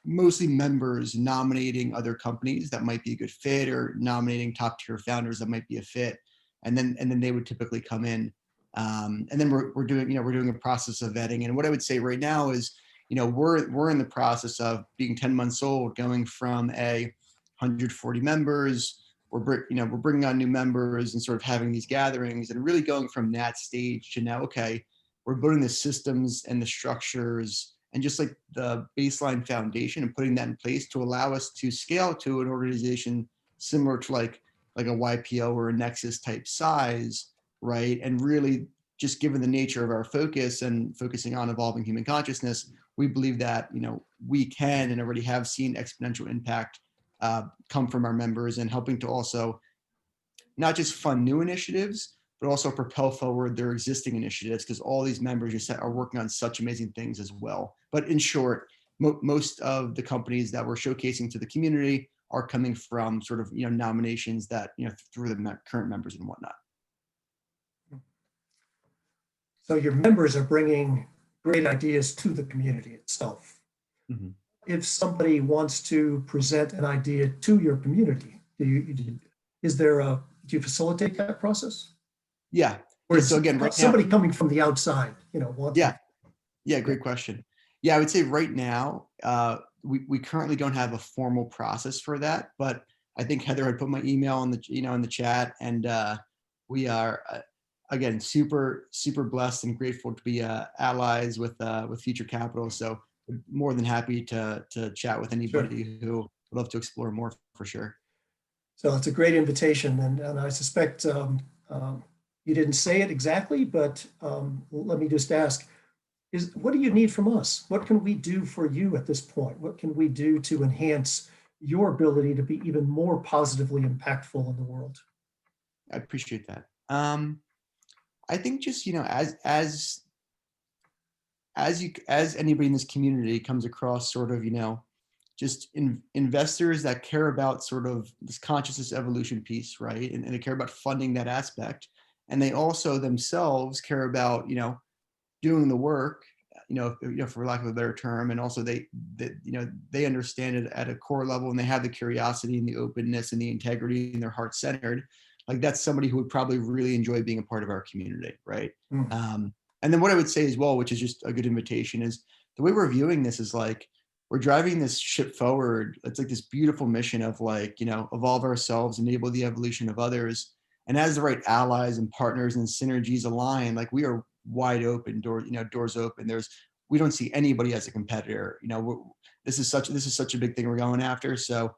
mostly members nominating other companies that might be a good fit, or nominating top tier founders that might be a fit. And then they would typically come in. And then we're doing a process of vetting. And what I would say right now is, we're in the process of being 10 months old, going from 140 members we're bringing on new members and sort of having these gatherings and really going from that stage to now, okay, we're building the systems and the structures and just like the baseline foundation and putting that in place to allow us to scale to an organization similar to like a YPO or a Nexus type size, right? And really just given the nature of our focus and focusing on evolving human consciousness, we believe that, we can and already have seen exponential impact come from our members and helping to also not just fund new initiatives, but also propel forward their existing initiatives because all these members just are working on such amazing things as well. But in short, most of the companies that we're showcasing to the community are coming from sort of, nominations that, through the current members and whatnot. So your members are bringing great ideas to the community itself. Mhm. If somebody wants to present an idea to your community, do you facilitate that process? Yeah. Or So again, right now, somebody coming from the outside, wanting. Yeah, great question. Yeah, I would say right now, we currently don't have a formal process for that, but I think Heather had put my email in the chat, and we are again super blessed and grateful to be allies with Future Capital. So more than happy to chat with anybody who would love to explore more for sure. So it's a great invitation, and I suspect you didn't say it exactly, but let me just ask. What do you need from us? What can we do for you at this point? What can we do to enhance your ability to be even more positively impactful in the world? I appreciate that. I think just, as anybody in this community comes across sort of, just investors that care about sort of this consciousness evolution piece, right? And they care about funding that aspect. And they also themselves care about, doing the work, for lack of a better term, and also they understand it at a core level, and they have the curiosity and the openness and the integrity, and their heart centered. Like that's somebody who would probably really enjoy being a part of our community, right? And then what I would say as well, which is just a good invitation, is the way we're viewing this is like we're driving this ship forward. It's like this beautiful mission of like evolve ourselves, enable the evolution of others, and as the right allies and partners and synergies align, like we are wide open doors open. We don't see anybody as a competitor. This is such a big thing we're going after. So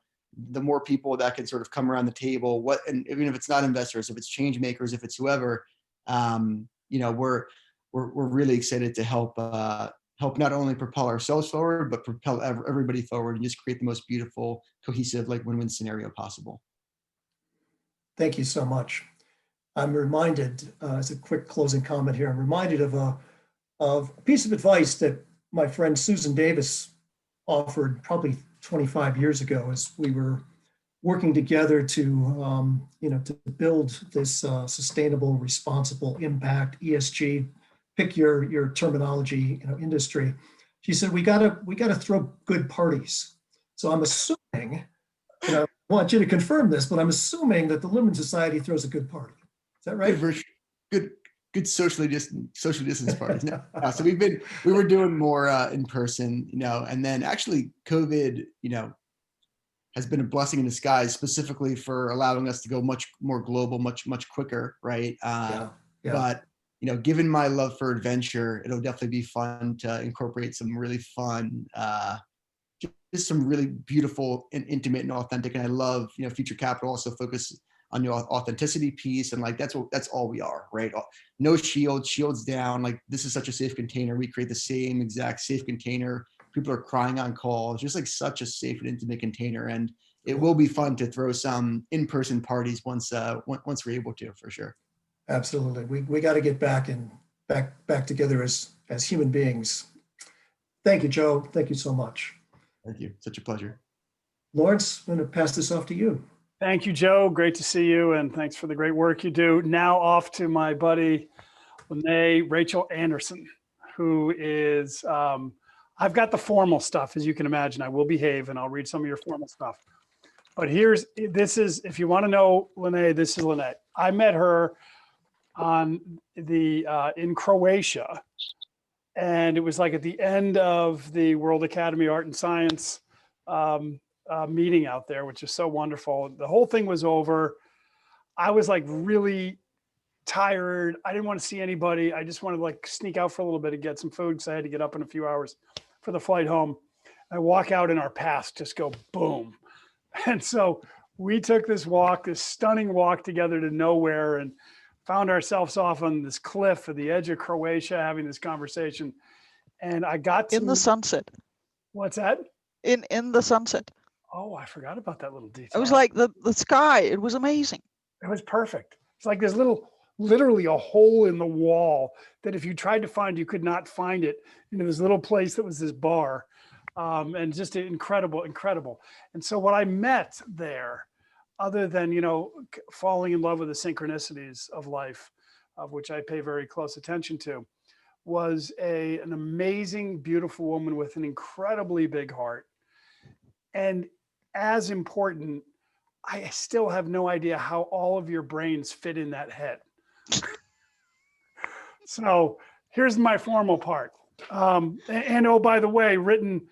the more people that can sort of come around the table, and even if it's not investors, if it's change makers, if it's whoever, we're really excited to help not only propel ourselves forward, but propel everybody forward and just create the most beautiful, cohesive, like win-win scenario possible. Thank you so much. I'm reminded, as a quick closing comment here, I'm reminded of a piece of advice that my friend Susan Davis offered probably 25 years ago as we were working together to build this sustainable, responsible impact, ESG, pick your terminology, industry. She said, we gotta throw good parties. So I'm assuming, I want you to confirm this, but I'm assuming that the Lumen Society throws a good party. Is that right? Good social distance parties. No, so we were doing more in person, and then actually COVID, has been a blessing in disguise, specifically for allowing us to go much more global, much quicker, right? But given my love for adventure, it'll definitely be fun to incorporate some really fun, just some really beautiful and intimate and authentic. And I love, Future Capital also focus on the authenticity piece, and like that's all we are, right? No shields down. Like this is such a safe container. We create the same exact safe container. People are crying on calls, just like such a safe and intimate container. And it will be fun to throw some in-person parties once we're able to, for sure. Absolutely. We got to get back together as human beings. Thank you, Joe. Thank you so much. Thank you. Such a pleasure. Lawrence, I'm going to pass this off to you. Thank you, Joe. Great to see you, and thanks for the great work you do. Now off to my buddy, Lene, Rachel Andersen, who is, I've got the formal stuff, as you can imagine. I will behave, and I'll read some of your formal stuff. But if you want to know Lene, this is Lene. I met her in Croatia, and it was like at the end of the World Academy of Art and Science meeting out there, which is so wonderful. The whole thing was over. I was like really tired. I didn't want to see anybody. I just wanted to like sneak out for a little bit and get some food because I had to get up in a few hours for the flight home. I walk out and our paths just go boom. And so we took this walk, this stunning walk together to nowhere, and found ourselves off on this cliff at the edge of Croatia having this conversation. And I got to In the sunset. What's that? In the sunset. Oh, I forgot about that little detail. It was like the sky. It was amazing. It was perfect. It's like this literally a hole in the wall that if you tried to find, you could not find it. Into this little place that was this bar, and just incredible. And so what I met there, other than, you know, falling in love with the synchronicities of life, of which I pay very close attention to, was an amazing, beautiful woman with an incredibly big heart. And as important, I still have no idea how all of your brains fit in that head. So here's my formal part. And oh, by the way, written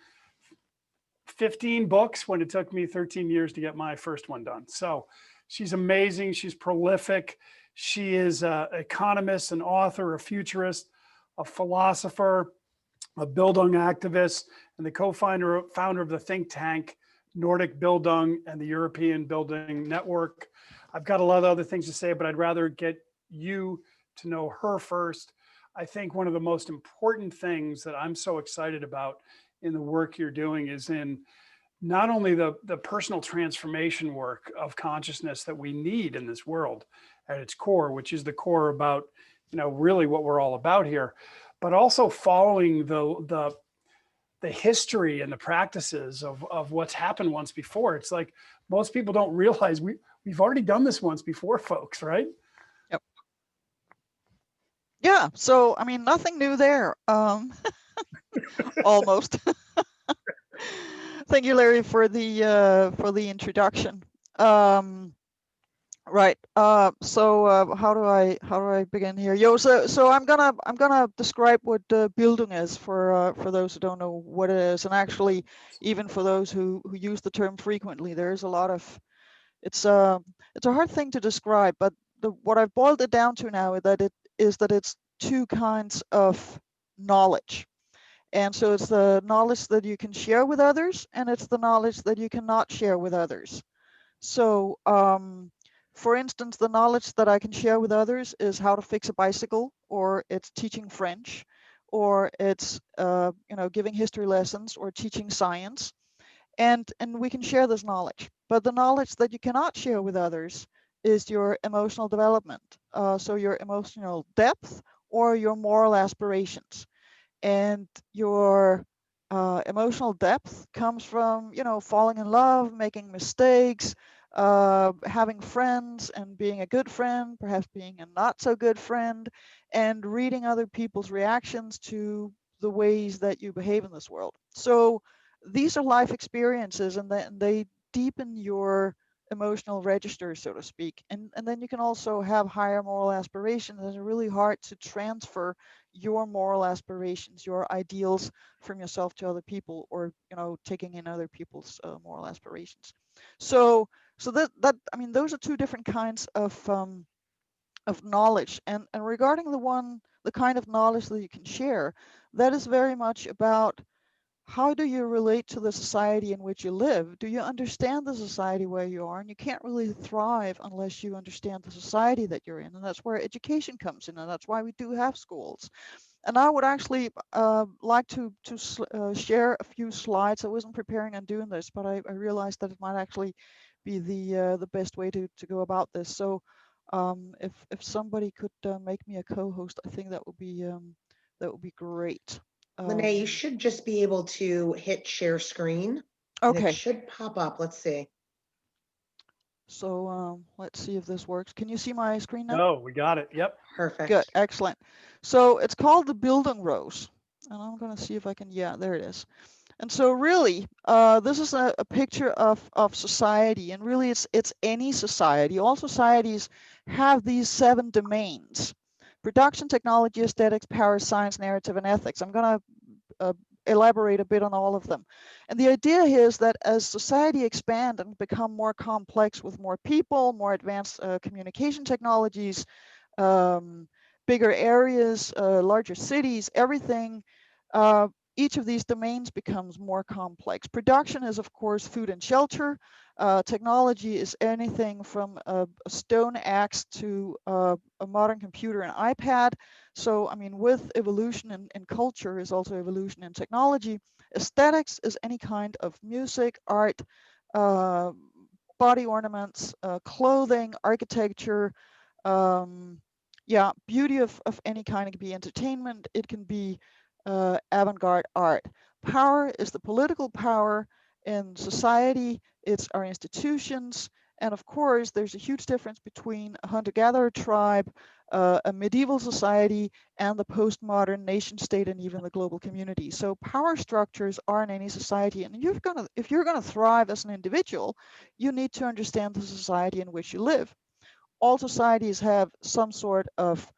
15 books when it took me 13 years to get my first one done. So she's amazing. She's prolific. She is an economist, an author, a futurist, a philosopher, a Bildung activist, and the co-founder of the think tank Nordic Bildung and the European Building Network. I've got a lot of other things to say, but I'd rather get you to know her first. I think one of the most important things that I'm so excited about in the work you're doing is in not only the personal transformation work of consciousness that we need in this world at its core, which is the core about, you know, really what we're all about here, but also following the history and the practices of what's happened once before. It's like most people don't realize we've already done this once before, folks, right? Yep. Yeah. So, I mean, nothing new there. Almost. Thank you, Larry, for the introduction. Right. So how do I begin here? So I'm gonna describe what Bildung is for those who don't know what it is, and actually even for those who use the term frequently. There's a lot of it's a hard thing to describe, but what I've boiled it down to now is that it's two kinds of knowledge. And so it's the knowledge that you can share with others, and it's the knowledge that you cannot share with others. So for instance, the knowledge that I can share with others is how to fix a bicycle, or it's teaching French, or it's giving history lessons or teaching science, and we can share this knowledge. But the knowledge that you cannot share with others is your emotional development, so your emotional depth or your moral aspirations. And your emotional depth comes from, falling in love, making mistakes, having friends and being a good friend, perhaps being a not so good friend, and reading other people's reactions to the ways that you behave in this world. So these are life experiences, and they deepen your emotional register, so to speak. And then you can also have higher moral aspirations. It's really hard to transfer your moral aspirations, your ideals from yourself to other people, or taking in other people's moral aspirations. So that I mean, those are two different kinds of knowledge. And regarding the kind of knowledge that you can share, that is very much about how do you relate to the society in which you live? Do you understand the society where you are? And you can't really thrive unless you understand the society that you're in. And that's where education comes in. And that's why we do have schools. And I would actually like to share a few slides. I wasn't preparing on doing this, but I realized that it might actually be the best way to go about this. So if somebody could make me a co-host, I think that would be great. Lene, you should just be able to hit share screen. And Okay. it should pop up. Let's see. So let's see if this works. Can you see my screen now? No, we got it. Yep. Perfect. Good. Excellent. So it's called the Bildung Rose. And I'm going to see if I can, yeah, there it is. And so really, this is a picture of society. And really, it's any society. All societies have these 7 domains: production, technology, aesthetics, power, science, narrative, and ethics. I'm going to elaborate a bit on all of them. And the idea here is that as society expand and become more complex with more people, more advanced communication technologies, bigger areas, larger cities, everything, each of these domains becomes more complex. Production is, of course, food and shelter. Technology is anything from a stone axe to a modern computer and iPad. So, I mean, with evolution in culture is also evolution in technology. Aesthetics is any kind of music, art, body ornaments, clothing, architecture. Yeah, beauty of any kind. It can be entertainment. It can be avant-garde art. Power is the political power in society. It's our institutions. And of course, there's a huge difference between a hunter-gatherer tribe, a medieval society, and the postmodern nation state and even the global community. So power structures are in any society. And if you're gonna thrive as an individual, you need to understand the society in which you live. All societies have some sort of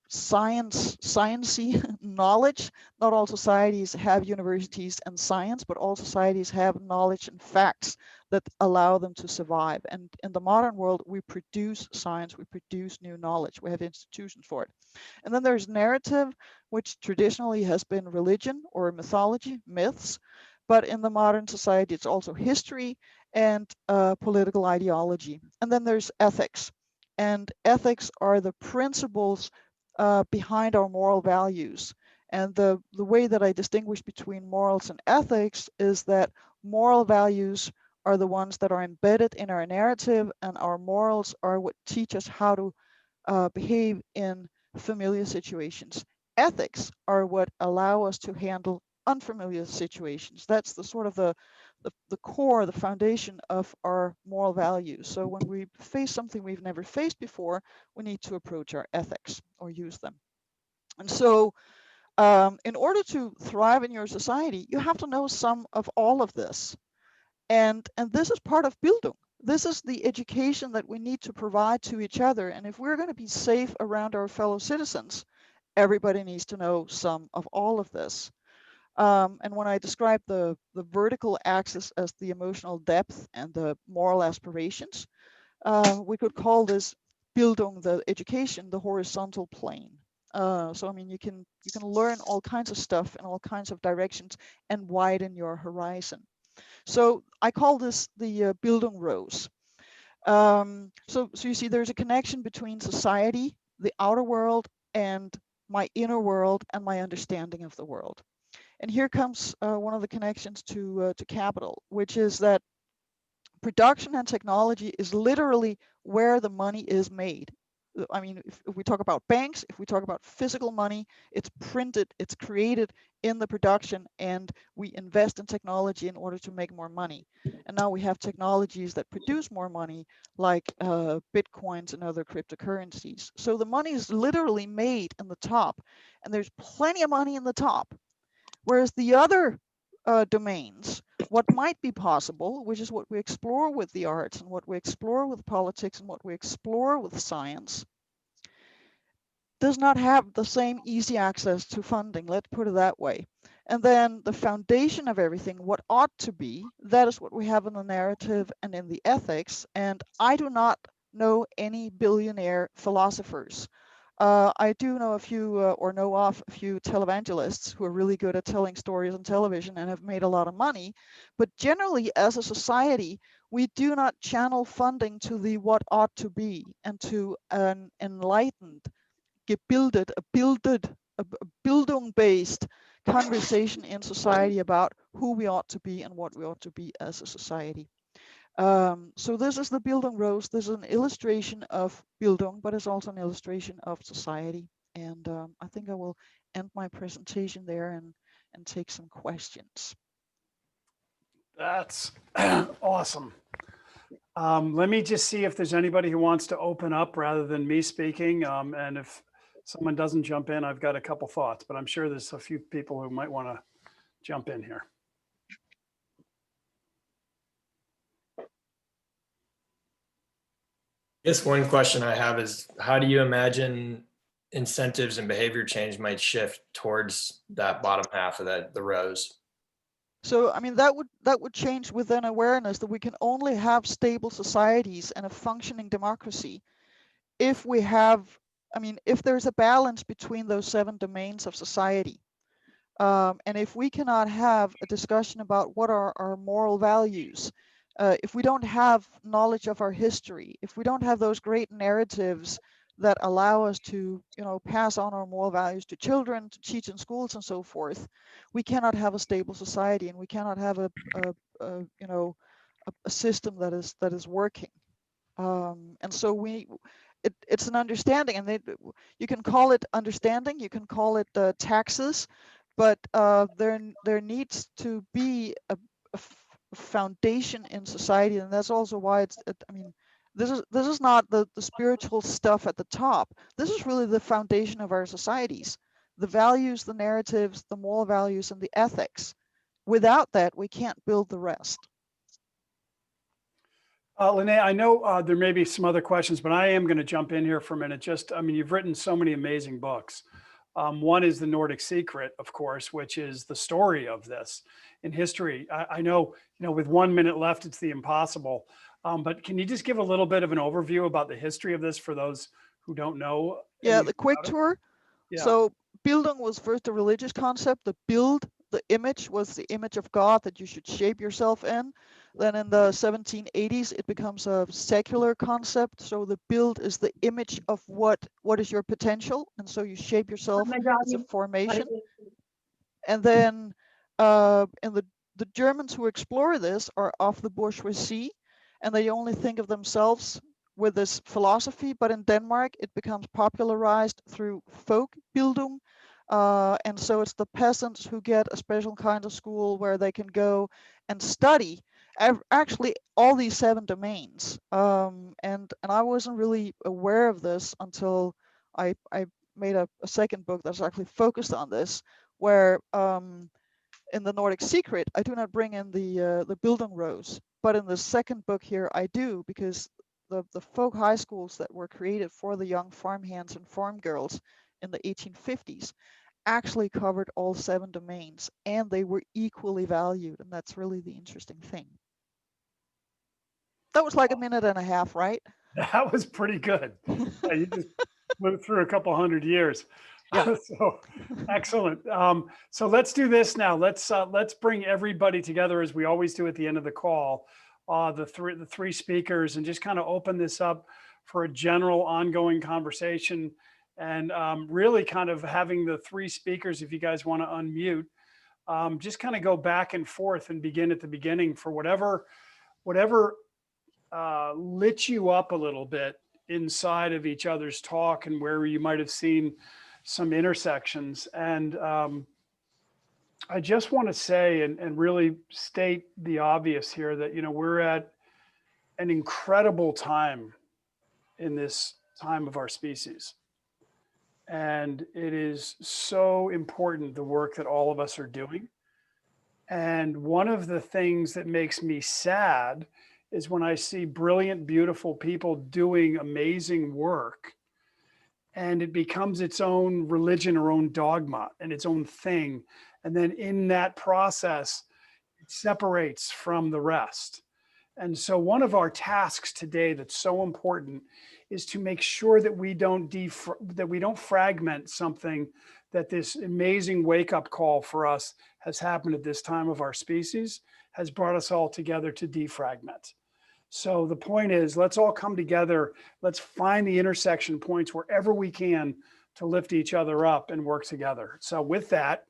sciencey knowledge. Not all societies have universities and science, but all societies have knowledge and facts that allow them to survive. And in the modern world, we produce science, we produce new knowledge, we have institutions for it. And then there's narrative, which traditionally has been religion or mythology, myths. But in the modern society, it's also history and political ideology. And then there's ethics. And ethics are the principles behind our moral values. And the way that I distinguish between morals and ethics is that moral values are the ones that are embedded in our narrative, and our morals are what teach us how to behave in familiar situations. Ethics are what allow us to handle unfamiliar situations. That's the sort of the core, the foundation of our moral values. So when we face something we've never faced before, we need to approach our ethics or use them. And so in order to thrive in your society, you have to know some of all of this. And this is part of Bildung. This is the education that we need to provide to each other. And if we're going to be safe around our fellow citizens, everybody needs to know some of all of this. And when I describe the vertical axis as the emotional depth and the moral aspirations, we could call this Bildung, the education, the horizontal plane. So I mean, you can learn all kinds of stuff in all kinds of directions and widen your horizon. So I call this the Bildung rose. So you see, there's a connection between society, the outer world, and my inner world and my understanding of the world. And here comes one of the connections to capital, which is that production and technology is literally where the money is made. I mean, if we talk about banks, if we talk about physical money, it's printed, it's created in the production, and we invest in technology in order to make more money. And now we have technologies that produce more money, like Bitcoins and other cryptocurrencies. So the money is literally made in the top, and there's plenty of money in the top. Whereas the other domains, what might be possible, which is what we explore with the arts and what we explore with politics and what we explore with science, does not have the same easy access to funding, let's put it that way. And then the foundation of everything, what ought to be, that is what we have in the narrative and in the ethics. And I do not know any billionaire philosophers. I do know a few, or know of a few televangelists who are really good at telling stories on television and have made a lot of money. But generally, as a society, we do not channel funding to the what ought to be and to an enlightened, a Bildung-based conversation in society about who we ought to be and what we ought to be as a society. So this is the Bildung rose. This is an illustration of Bildung, but it's also an illustration of society. And I think I will end my presentation there and take some questions. That's awesome. Let me just see if there's anybody who wants to open up rather than me speaking. And if someone doesn't jump in, I've got a couple thoughts, but I'm sure there's a few people who might want to jump in here. I guess one question I have is, how do you imagine incentives and behavior change might shift towards that bottom half of the rows. So, I mean, that would change with an awareness that we can only have stable societies and a functioning democracy if we have, I mean, if there's a balance between those 7 domains of society. And if we cannot have a discussion about what are our moral values, if we don't have knowledge of our history, if we don't have those great narratives that allow us to, pass on our moral values to children, to teach in schools and so forth, we cannot have a stable society, and we cannot have a system that is working. And so it's an understanding, and you can call it understanding, you can call it taxes, but there needs to be a foundation in society, and that's also why I mean, this is not the spiritual stuff at the top. This is really the foundation of our societies, the values, the narratives, the moral values, and the ethics. Without that, we can't build the rest. Lene, I know there may be some other questions, but I am going to jump in here for a minute. I mean, you've written so many amazing books. One is The Nordic Secret, of course, which is the story of this in history. I know, with 1 minute left, it's the impossible. But can you just give a little bit of an overview about the history of this for those who don't know? Yeah, the quick tour. Yeah. So Bildung was first a religious concept. The build, the image, was the image of God that you should shape yourself in. Then in the 1780s, it becomes a secular concept. So the build is the image of what is your potential, and so you shape yourself. It's a formation. And then and the Germans who explore this are of the bourgeoisie, and they only think of themselves with this philosophy. But in Denmark, it becomes popularized through folk Bildung. And so it's the peasants who get a special kind of school where they can go and study actually all these 7 domains. And I wasn't really aware of this until I made a second book that's actually focused on this, where in The Nordic Secret, I do not bring in the Bildung rows, but in the second book here, I do, because the folk high schools that were created for the young farmhands and farm girls in the 1850s actually covered all 7 domains, and they were equally valued, and that's really the interesting thing. That was like a minute and a half, right? That was pretty good. You just went through a couple 100 years. Yeah. So excellent. So let's do this now. Let's bring everybody together, as we always do at the end of the call, the three speakers, and just kind of open this up for a general ongoing conversation, and really kind of having the 3 speakers, if you guys want to unmute, just kind of go back and forth and begin at the beginning for whatever lit you up a little bit inside of each other's talk, and where you might have seen some intersections. And I just want to say and really state the obvious here that, we're at an incredible time in this time of our species. And it is so important, the work that all of us are doing. And one of the things that makes me sad is when I see brilliant, beautiful people doing amazing work, and it becomes its own religion or own dogma and its own thing. And then in that process, it separates from the rest. And so one of our tasks today that's so important is to make sure that we don't fragment something, that this amazing wake-up call for us has happened at this time of our species, has brought us all together to defragment. So the point is, let's all come together. Let's find the intersection points wherever we can to lift each other up and work together. So with that,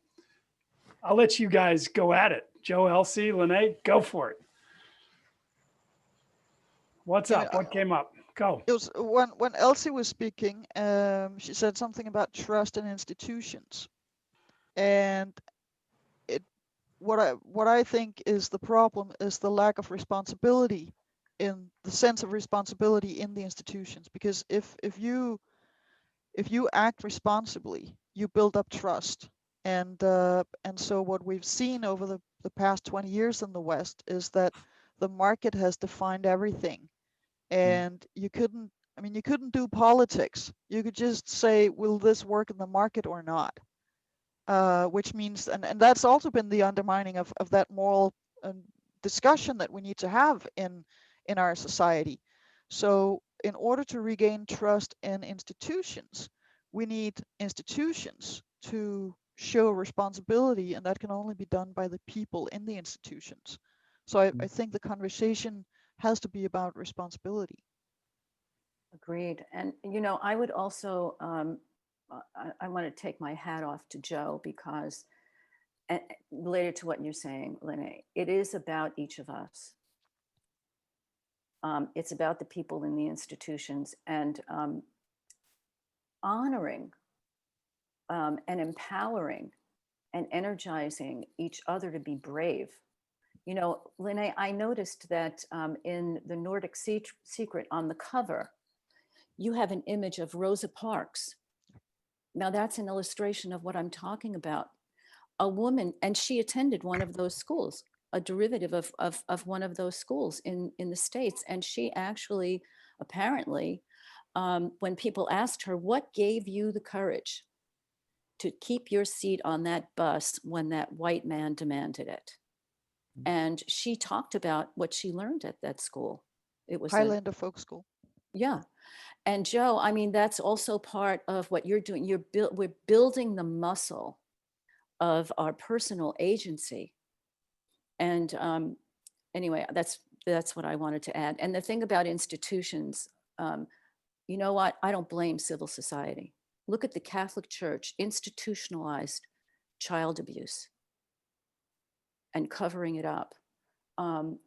I'll let you guys go at it. Joe, Elsie, Lene, go for it. What's up? What came up? Go. It was when Elsie was speaking, she said something about trust in institutions. And what I think is the problem is the lack of responsibility, in the sense of responsibility in the institutions. Because if you act responsibly, you build up trust. And so what we've seen over the past 20 years in the West is that the market has defined everything. And you couldn't I mean, you couldn't do politics. You could just say, will this work in the market or not? Which means, and that's also been the undermining of that moral discussion that we need to have in our society. So in order to regain trust in institutions, we need institutions to show responsibility, and that can only be done by the people in the institutions. So I think the conversation has to be about responsibility. Agreed. And, you know, I would also, I want to take my hat off to Joe because, related to what you're saying, Lene, it is about each of us. It's about the people in the institutions and honoring and empowering and energizing each other to be brave. You know, Lene, I noticed that in the Nordic Secret on the cover, you have an image of Rosa Parks. Now that's an illustration of what I'm talking about. A woman, and she attended one of those schools, a derivative of one of those schools in the States. And she actually, apparently, when people asked her, what gave you the courage to keep your seat on that bus when that white man demanded it? And she talked about what she learned at that school. It was Highlander Folk School. Yeah. And Joe, I mean, that's also part of what you're doing. We're building the muscle of our personal agency. And anyway, that's what I wanted to add. And the thing about institutions, you know what? I don't blame civil society. Look at the Catholic Church, institutionalized child abuse and covering it up. You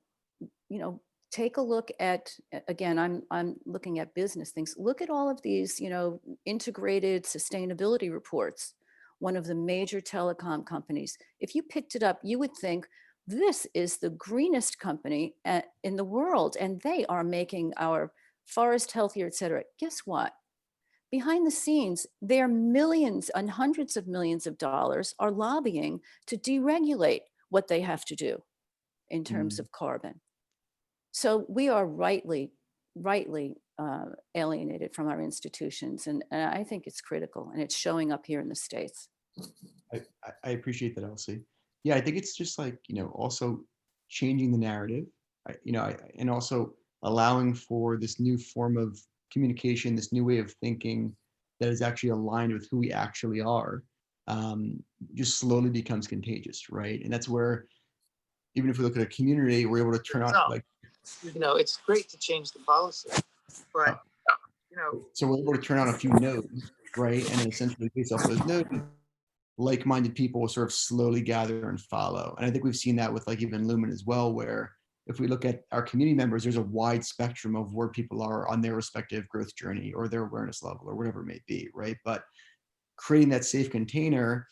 know, take a look at, again, I'm looking at business things. Look at all of these, you know, integrated sustainability reports. One of the major telecom companies, if you picked it up, you would think this is the greenest company in the world, and they are making our forest healthier, et cetera. Guess what? Behind the scenes, their millions and hundreds of millions of dollars are lobbying to deregulate what they have to do in terms of carbon. So we are rightly alienated from our institutions. And I think it's critical, and it's showing up here in the States. I appreciate that, Elsie. Yeah, I think it's just like, you know, also changing the narrative, and also allowing for this new form of communication, this new way of thinking that is actually aligned with who we actually are, just slowly becomes contagious, right? And that's where, even if we look at a community, we're able to turn on, like, you know, it's great to change the policy, but, you know. So we're able to turn on a few nodes, right? And then essentially based off those nodes, like-minded people will sort of slowly gather and follow. And I think we've seen that with like even Lumen as well, where if we look at our community members, there's a wide spectrum of where people are on their respective growth journey or their awareness level or whatever it may be, right? But creating that safe container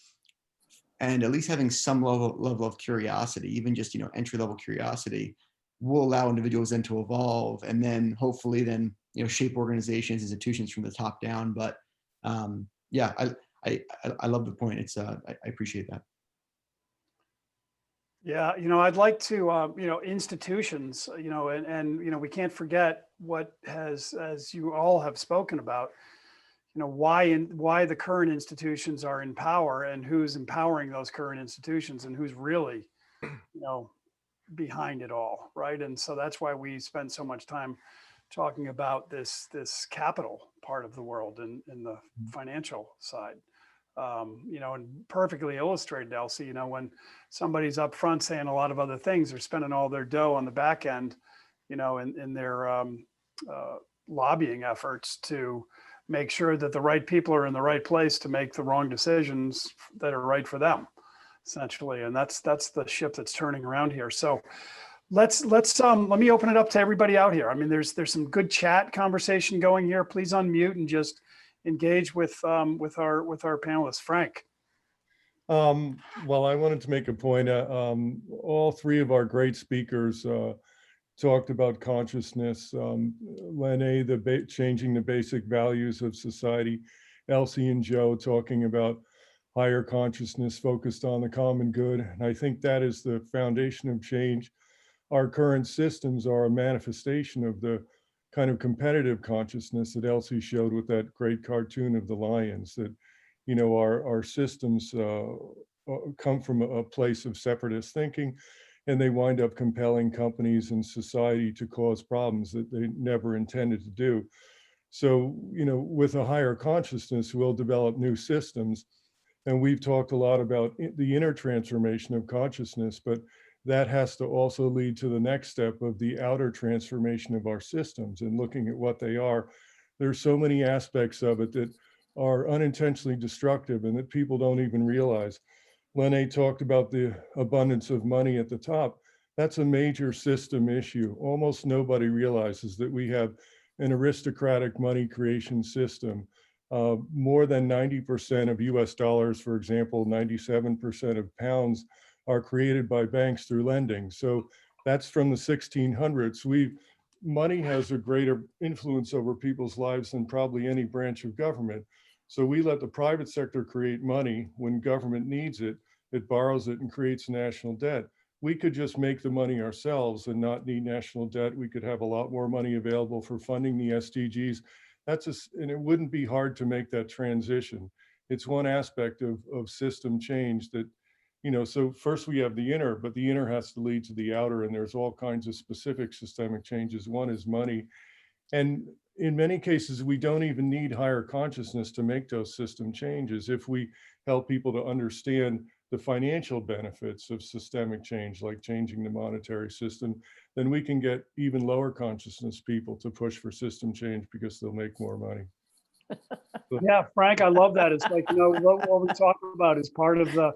and at least having some level of curiosity, even just, you know, entry-level curiosity, will allow individuals then to evolve and then hopefully then, you know, shape organizations, institutions from the top down. But yeah, I love the point. It's I appreciate that. Yeah, you know, I'd like to, you know, institutions, you know, and, you know, we can't forget what has, as you all have spoken about, you know, why the current institutions are in power and who's empowering those current institutions and who's really, you know, behind it all, right? And so that's why we spend so much time talking about this capital part of the world and the financial side. You know, and perfectly illustrated, Elsie, you know, when somebody's up front saying a lot of other things, they're spending all their dough on the back end, you know, in their lobbying efforts to make sure that the right people are in the right place to make the wrong decisions that are right for them, essentially. And that's the ship that's turning around here. So let me open it up to everybody out here. I mean, there's some good chat conversation going here. Please unmute and just engage with our panelists. Frank. Well, I wanted to make a point. All three of our great speakers talked about consciousness. Lene, changing the basic values of society. Elsie and Joe talking about higher consciousness focused on the common good. And I think that is the foundation of change. Our current systems are a manifestation of the kind of competitive consciousness that Elsie showed with that great cartoon of the lions, that, you know, our systems come from a place of separatist thinking, and they wind up compelling companies and society to cause problems that they never intended to do. So, you know, with a higher consciousness, we'll develop new systems. And we've talked a lot about the inner transformation of consciousness, but that has to also lead to the next step of the outer transformation of our systems and looking at what they are. There's so many aspects of it that are unintentionally destructive and that people don't even realize. Lene talked about the abundance of money at the top. That's a major system issue. Almost nobody realizes that we have an aristocratic money creation system. More than 90% of US dollars, for example, 97% of pounds are created by banks through lending. So that's from the 1600s. Money has a greater influence over people's lives than probably any branch of government. So we let the private sector create money. When government needs it, it borrows it and creates national debt. We could just make the money ourselves and not need national debt. We could have a lot more money available for funding the SDGs. And it wouldn't be hard to make that transition. It's one aspect of system change that, you know, so first we have the inner, but the inner has to lead to the outer, and there's all kinds of specific systemic changes. One is money. And in many cases, we don't even need higher consciousness to make those system changes. If we help people to understand the financial benefits of systemic change, like changing the monetary system, then we can get even lower consciousness people to push for system change because they'll make more money. Yeah, Frank, I love that. It's like, you know, what we talk about is part of the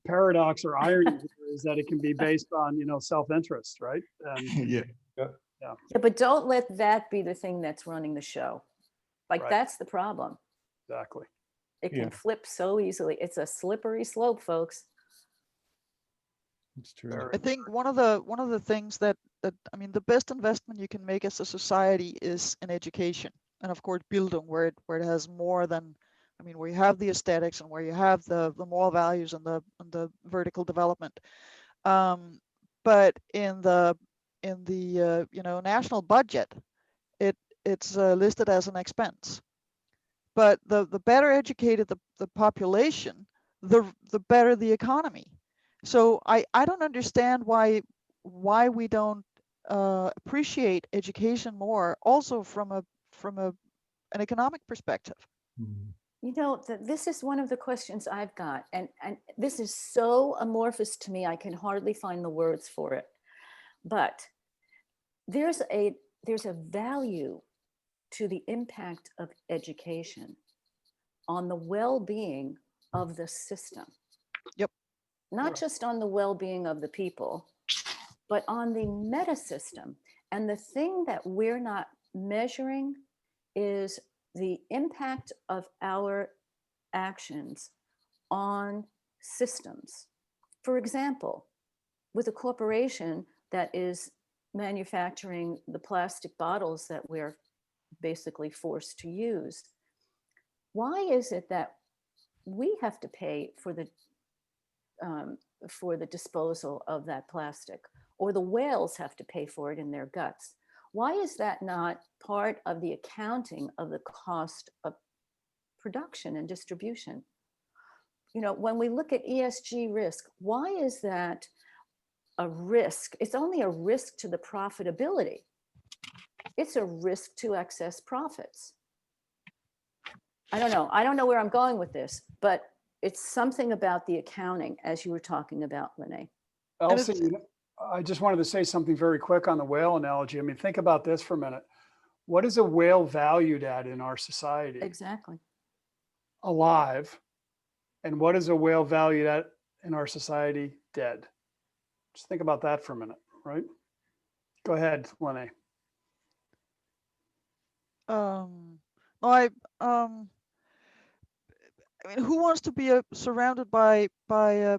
paradox or irony here is that it can be based on, you know, self-interest, right? And Yeah. Yeah, but don't let that be the thing that's running the show. Like, Right. that's the problem. exactly. It can Yeah. flip so easily. It's a slippery slope, folks. It's true. Very- I think one of the things that I mean, the best investment you can make as a society is in education, and of course Bildung, where it has more than, I mean, where you have the aesthetics and where you have the moral values and the vertical development. But in the you know, national budget, it's listed as an expense. But the better educated the population, the better the economy. So I don't understand why we don't appreciate education more, also from an economic perspective. Mhm. You know, this is one of the questions I've got, and this is so amorphous to me, I can hardly find the words for it. But there's a value to the impact of education on the well-being of the system. Yep. Not just on the well-being of the people, but on the meta system. And the thing that we're not measuring is the impact of our actions on systems. For example, with a corporation that is manufacturing the plastic bottles that we're basically forced to use, why is it that we have to pay for the disposal of that plastic, or the whales have to pay for it in their guts? Why is that not part of the accounting of the cost of production and distribution? You know, when we look at ESG risk, why is that a risk? It's only a risk to the profitability. It's a risk to excess profits. I don't know where I'm going with this, but it's something about the accounting, as you were talking about, Lene. Elsie, you know, I just wanted to say something very quick on the whale analogy. I mean, think about this for a minute. What is a whale valued at in our society? Exactly. Alive. And what is a whale valued at in our society? Dead. Just think about that for a minute, right? Go ahead, Lene. I mean, who wants to be surrounded by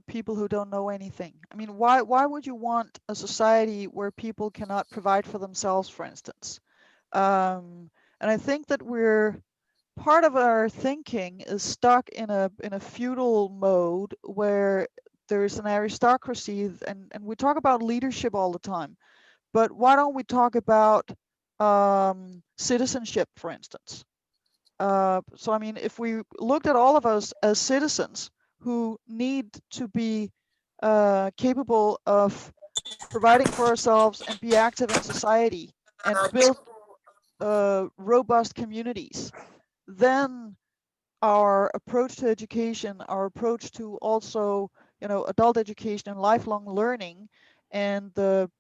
people who don't know anything? I mean, why would you want a society where people cannot provide for themselves, for instance? And I think that part of our thinking is stuck in a feudal mode where there's an aristocracy, and we talk about leadership all the time, but why don't we talk about citizenship, for instance? So, I mean, if we looked at all of us as citizens who need to be capable of providing for ourselves and be active in society and build robust communities, then our approach to education, our approach to also, adult education and lifelong learning, and the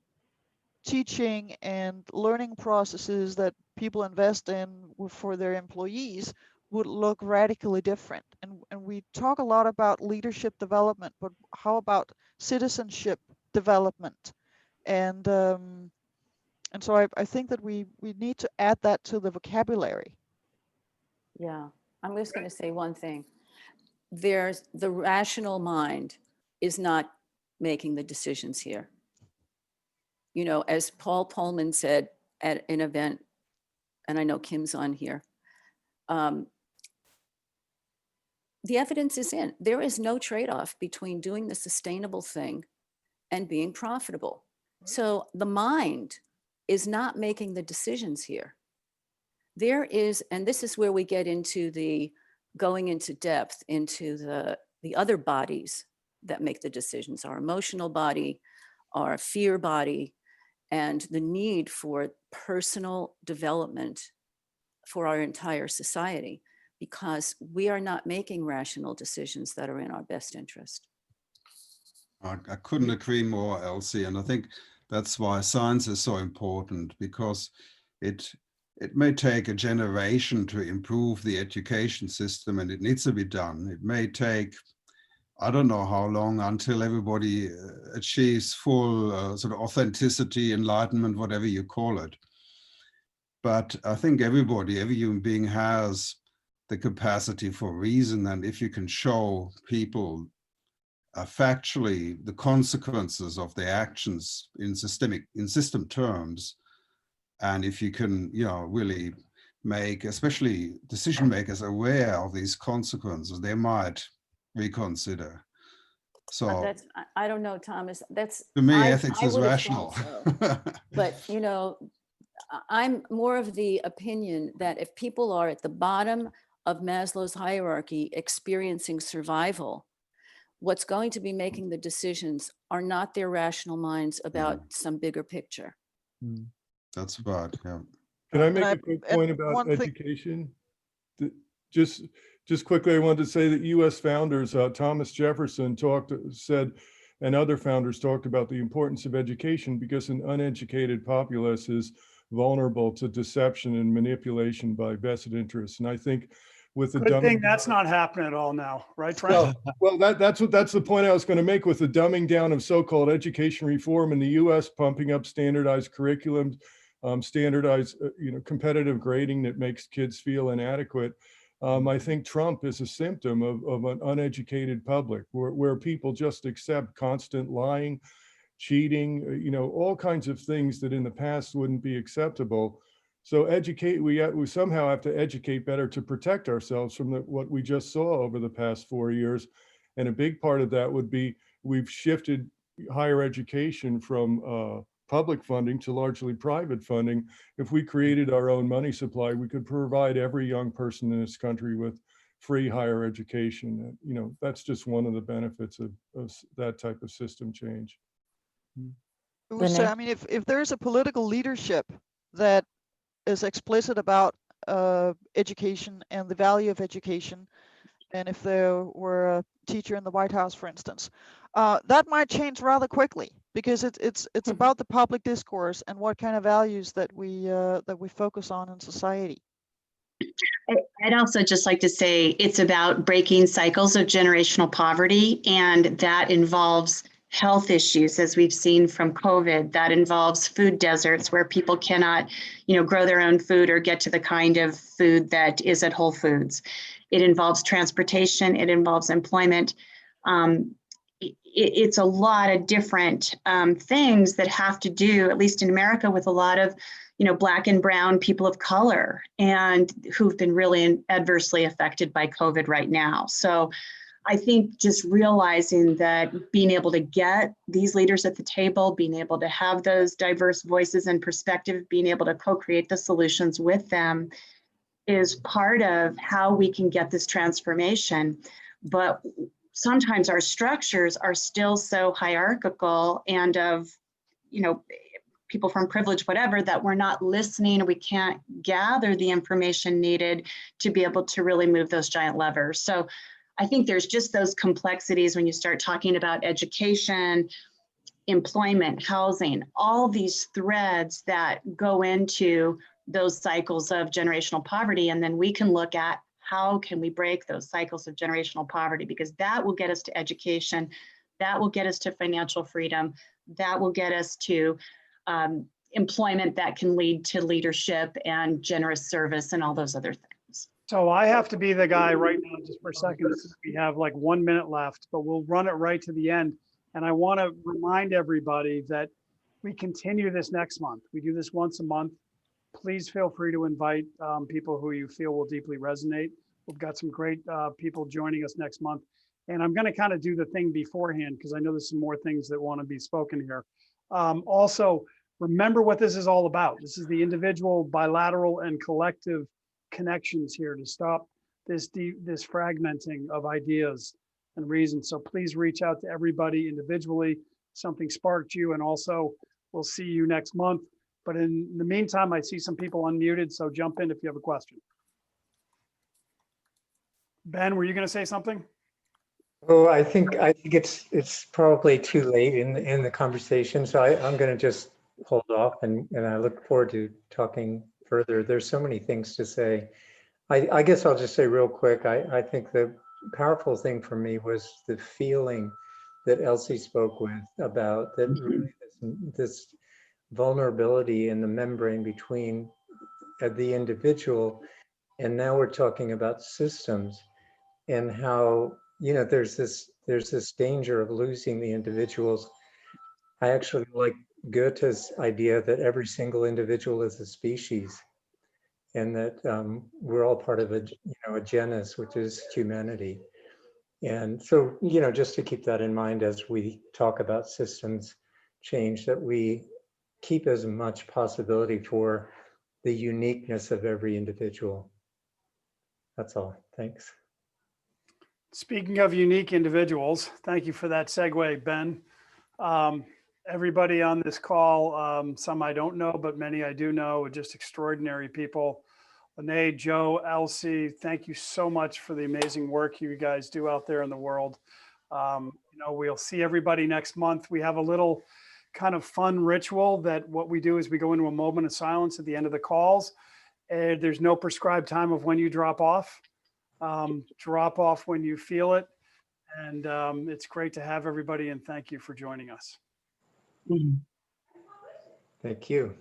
teaching and learning processes that people invest in for their employees would look radically different. And we talk a lot about leadership development, but how about citizenship development? And so I think that we need to add that to the vocabulary. Yeah, I'm just going to say one thing. There's the rational mind is not making the decisions here. As Paul Pullman said at an event, and I know Kim's on here, the evidence is in. There is no trade-off between doing the sustainable thing and being profitable. So the mind is not making the decisions here. There is, and this is where we get into the going into depth into the other bodies that make the decisions, our emotional body, our fear body, and the need for personal development for our entire society, because we are not making rational decisions that are in our best interest. I couldn't agree more, Elsie, and I think that's why science is so important, because it may take a generation to improve the education system, and it needs to be done. It may take, I don't know how long, until everybody achieves full sort of authenticity, enlightenment, whatever you call it. But I think every human being has the capacity for reason, and if you can show people factually the consequences of their actions in system terms, and if you can, really make, especially decision makers, aware of these consequences, they might reconsider. So I don't know, Thomas. That's to me, I ethics is would have rational. thought so. But I'm more of the opinion that if people are at the bottom of Maslow's hierarchy experiencing survival, what's going to be making the decisions are not their rational minds about some bigger picture. That's right. Yeah. Can I make a quick point about education? Just quickly, I wanted to say that U.S. founders, Thomas Jefferson said, and other founders talked about the importance of education, because an uneducated populace is vulnerable to deception and manipulation by vested interests. And I think with the good thing that's not happening at all now, right, Frank? Well, that's the point I was going to make with the dumbing down of so-called education reform in the U.S., pumping up standardized curriculums, standardized, competitive grading that makes kids feel inadequate. I think Trump is a symptom of an uneducated public, where people just accept constant lying, cheating, all kinds of things that in the past wouldn't be acceptable. So we somehow have to educate better to protect ourselves from what we just saw over the past 4 years. And a big part of that would be we've shifted higher education from public funding to largely private funding. If we created our own money supply, we could provide every young person in this country with free higher education. That's just one of the benefits of that type of system change. So, I mean, if there's a political leadership that is explicit about education and the value of education, and if there were a teacher in the White House, for instance, that might change rather quickly, because it's about the public discourse and what kind of values that we focus on in society. I'd also just like to say it's about breaking cycles of generational poverty, and that involves health issues, as we've seen from COVID. That involves food deserts where people cannot, grow their own food or get to the kind of food that is at Whole Foods. It involves transportation. It involves employment. It's a lot of different things that have to do, at least in America, with a lot of, Black and brown people of color, and who've been really adversely affected by COVID right now. So I think just realizing that being able to get these leaders at the table, being able to have those diverse voices and perspective, being able to co-create the solutions with them is part of how we can get this transformation. But sometimes our structures are still so hierarchical and of, you know, people from privilege, whatever, that we're not listening, we can't gather the information needed to be able to really move those giant levers. So I think there's just those complexities when you start talking about education, employment, housing, all these threads that go into those cycles of generational poverty. And then we can look at how can we break those cycles of generational poverty, because that will get us to education, that will get us to financial freedom, that will get us to employment that can lead to leadership and generous service and all those other things. So I have to be the guy right now, just for a second. We have like 1 minute left, but we'll run it right to the end. And I want to remind everybody that we continue this next month. We do this once a month. Please feel free to invite people who you feel will deeply resonate. We've got some great people joining us next month. And I'm going to kind of do the thing beforehand because I know there's some more things that want to be spoken here. Also, remember what this is all about. This is the individual, bilateral, and collective connections here to stop this fragmenting of ideas and reasons. So please reach out to everybody individually. Something sparked you, and also we'll see you next month. But in the meantime, I see some people unmuted, so jump in if you have a question. Ben, were you going to say something? Oh, I think it's probably too late in the conversation, so I'm going to just hold off, and I look forward to talking further. There's so many things to say. I guess I'll just say real quick, I think the powerful thing for me was the feeling that Elsie spoke with about that really this vulnerability in the membrane between the individual, and now we're talking about systems, and how, you know, there's this danger of losing the individuals. I actually like Goethe's idea that every single individual is a species, and that we're all part of a genus, which is humanity. And so, you know, just to keep that in mind as we talk about systems change, that we keep as much possibility for the uniqueness of every individual. That's all. Thanks. Speaking of unique individuals, thank you for that segue, Ben. Everybody on this call, some I don't know, but many I do know, are just extraordinary people. Lene, Joe, Elsie, thank you so much for the amazing work you guys do out there in the world. You know, we'll see everybody next month. We have a little kind of fun ritual that what we do is we go into a moment of silence at the end of the calls. And there's no prescribed time of when you drop off. Drop off when you feel it. And it's great to have everybody, and thank you for joining us. Thank you.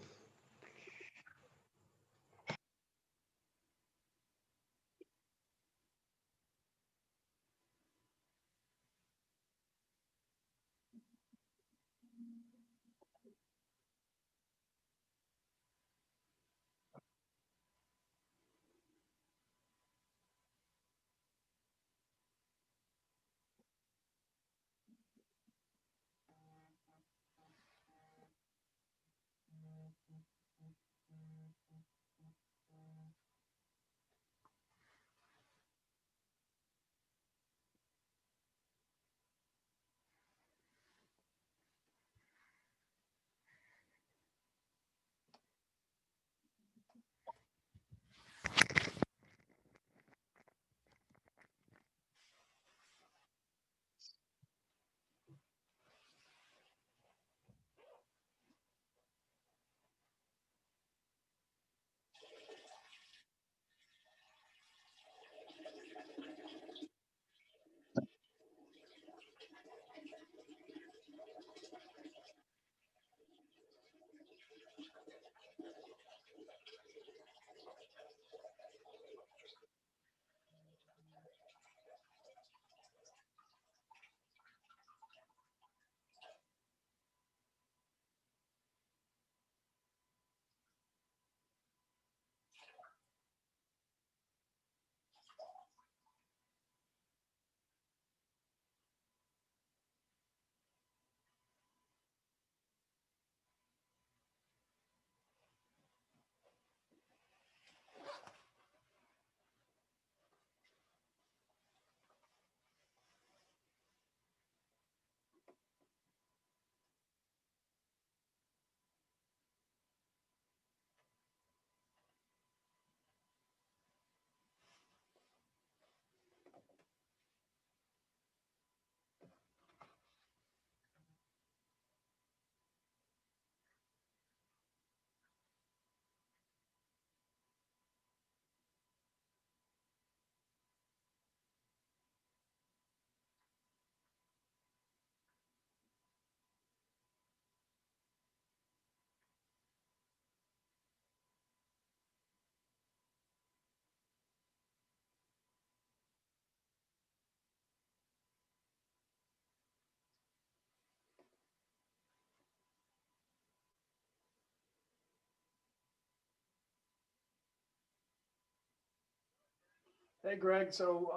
Hey, Greg, so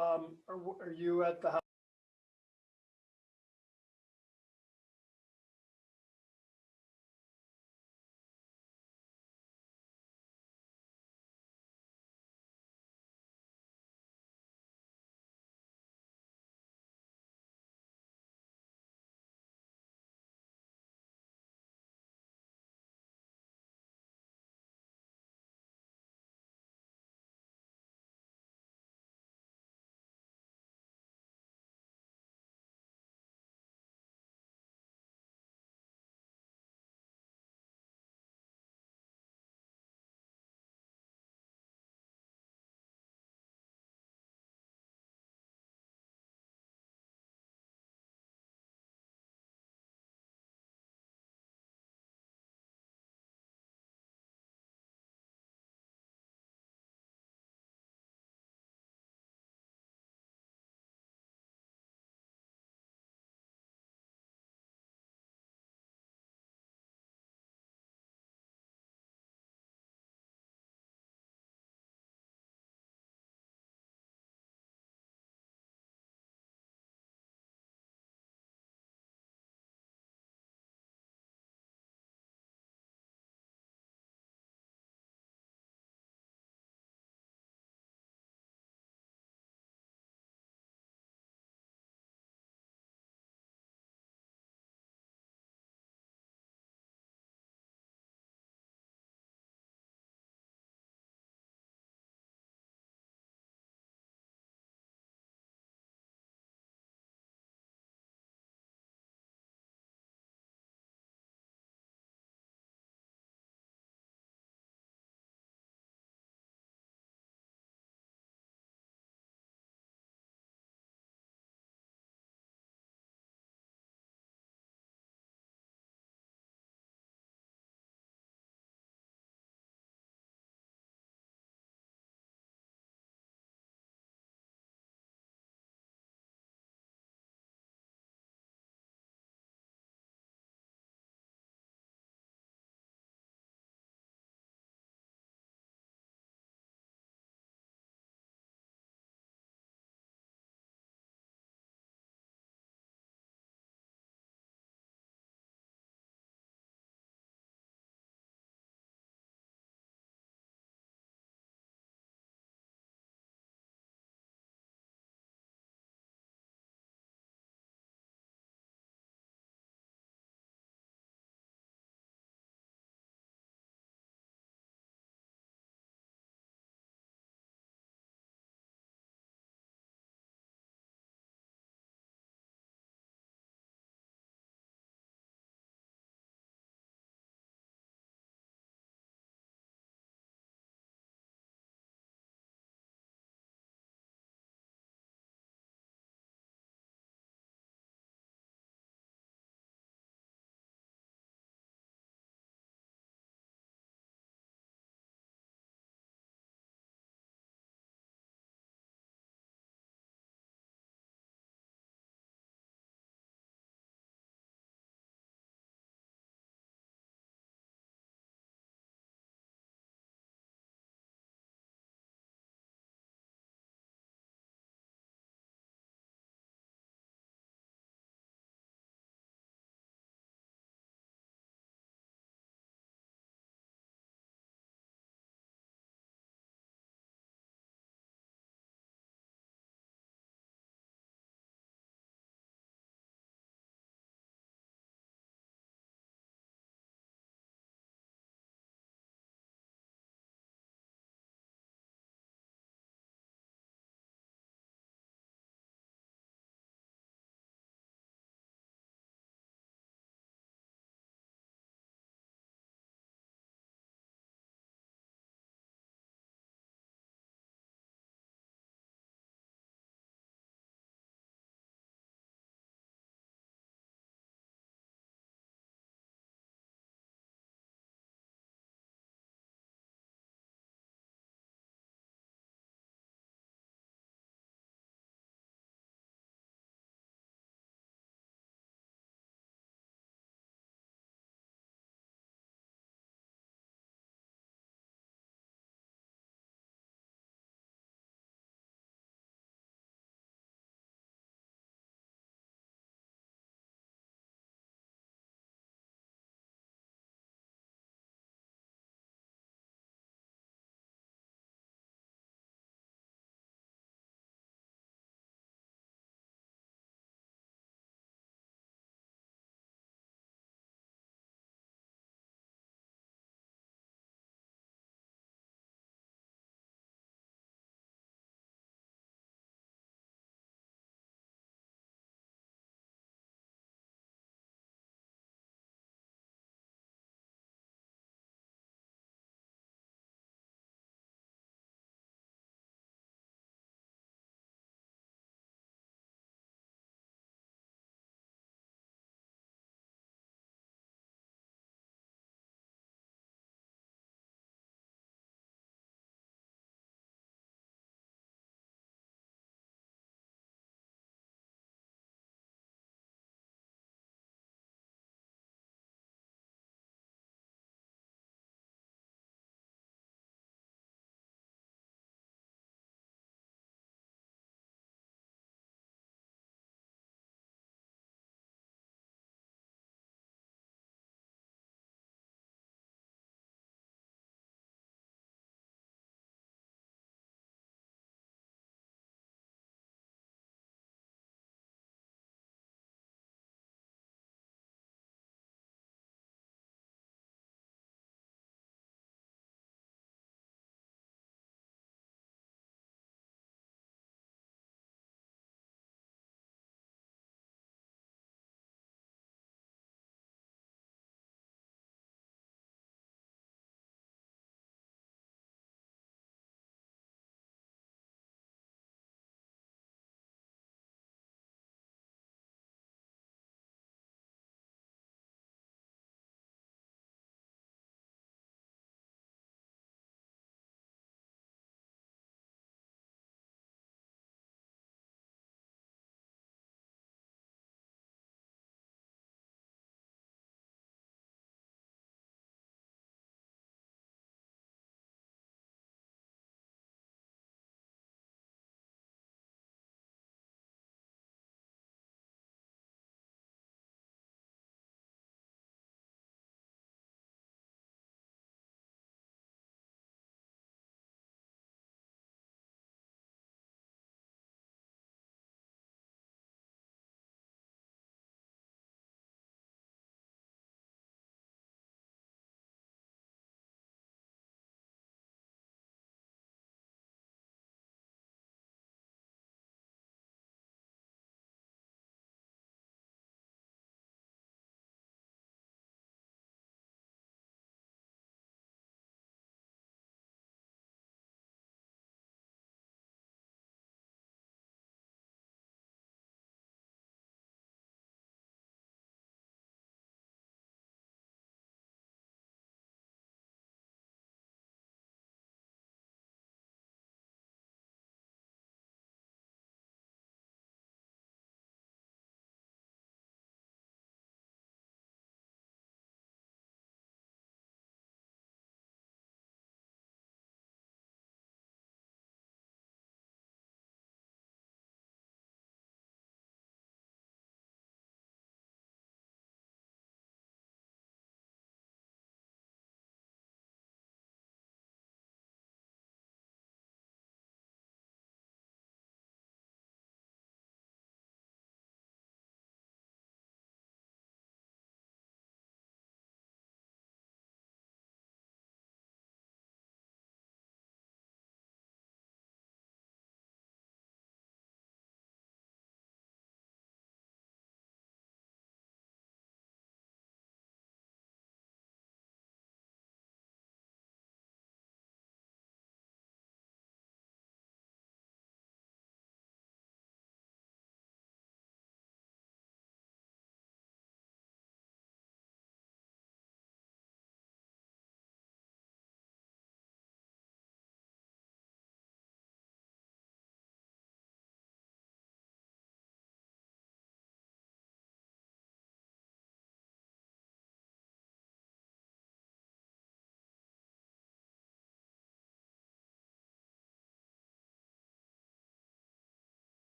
are you at the house?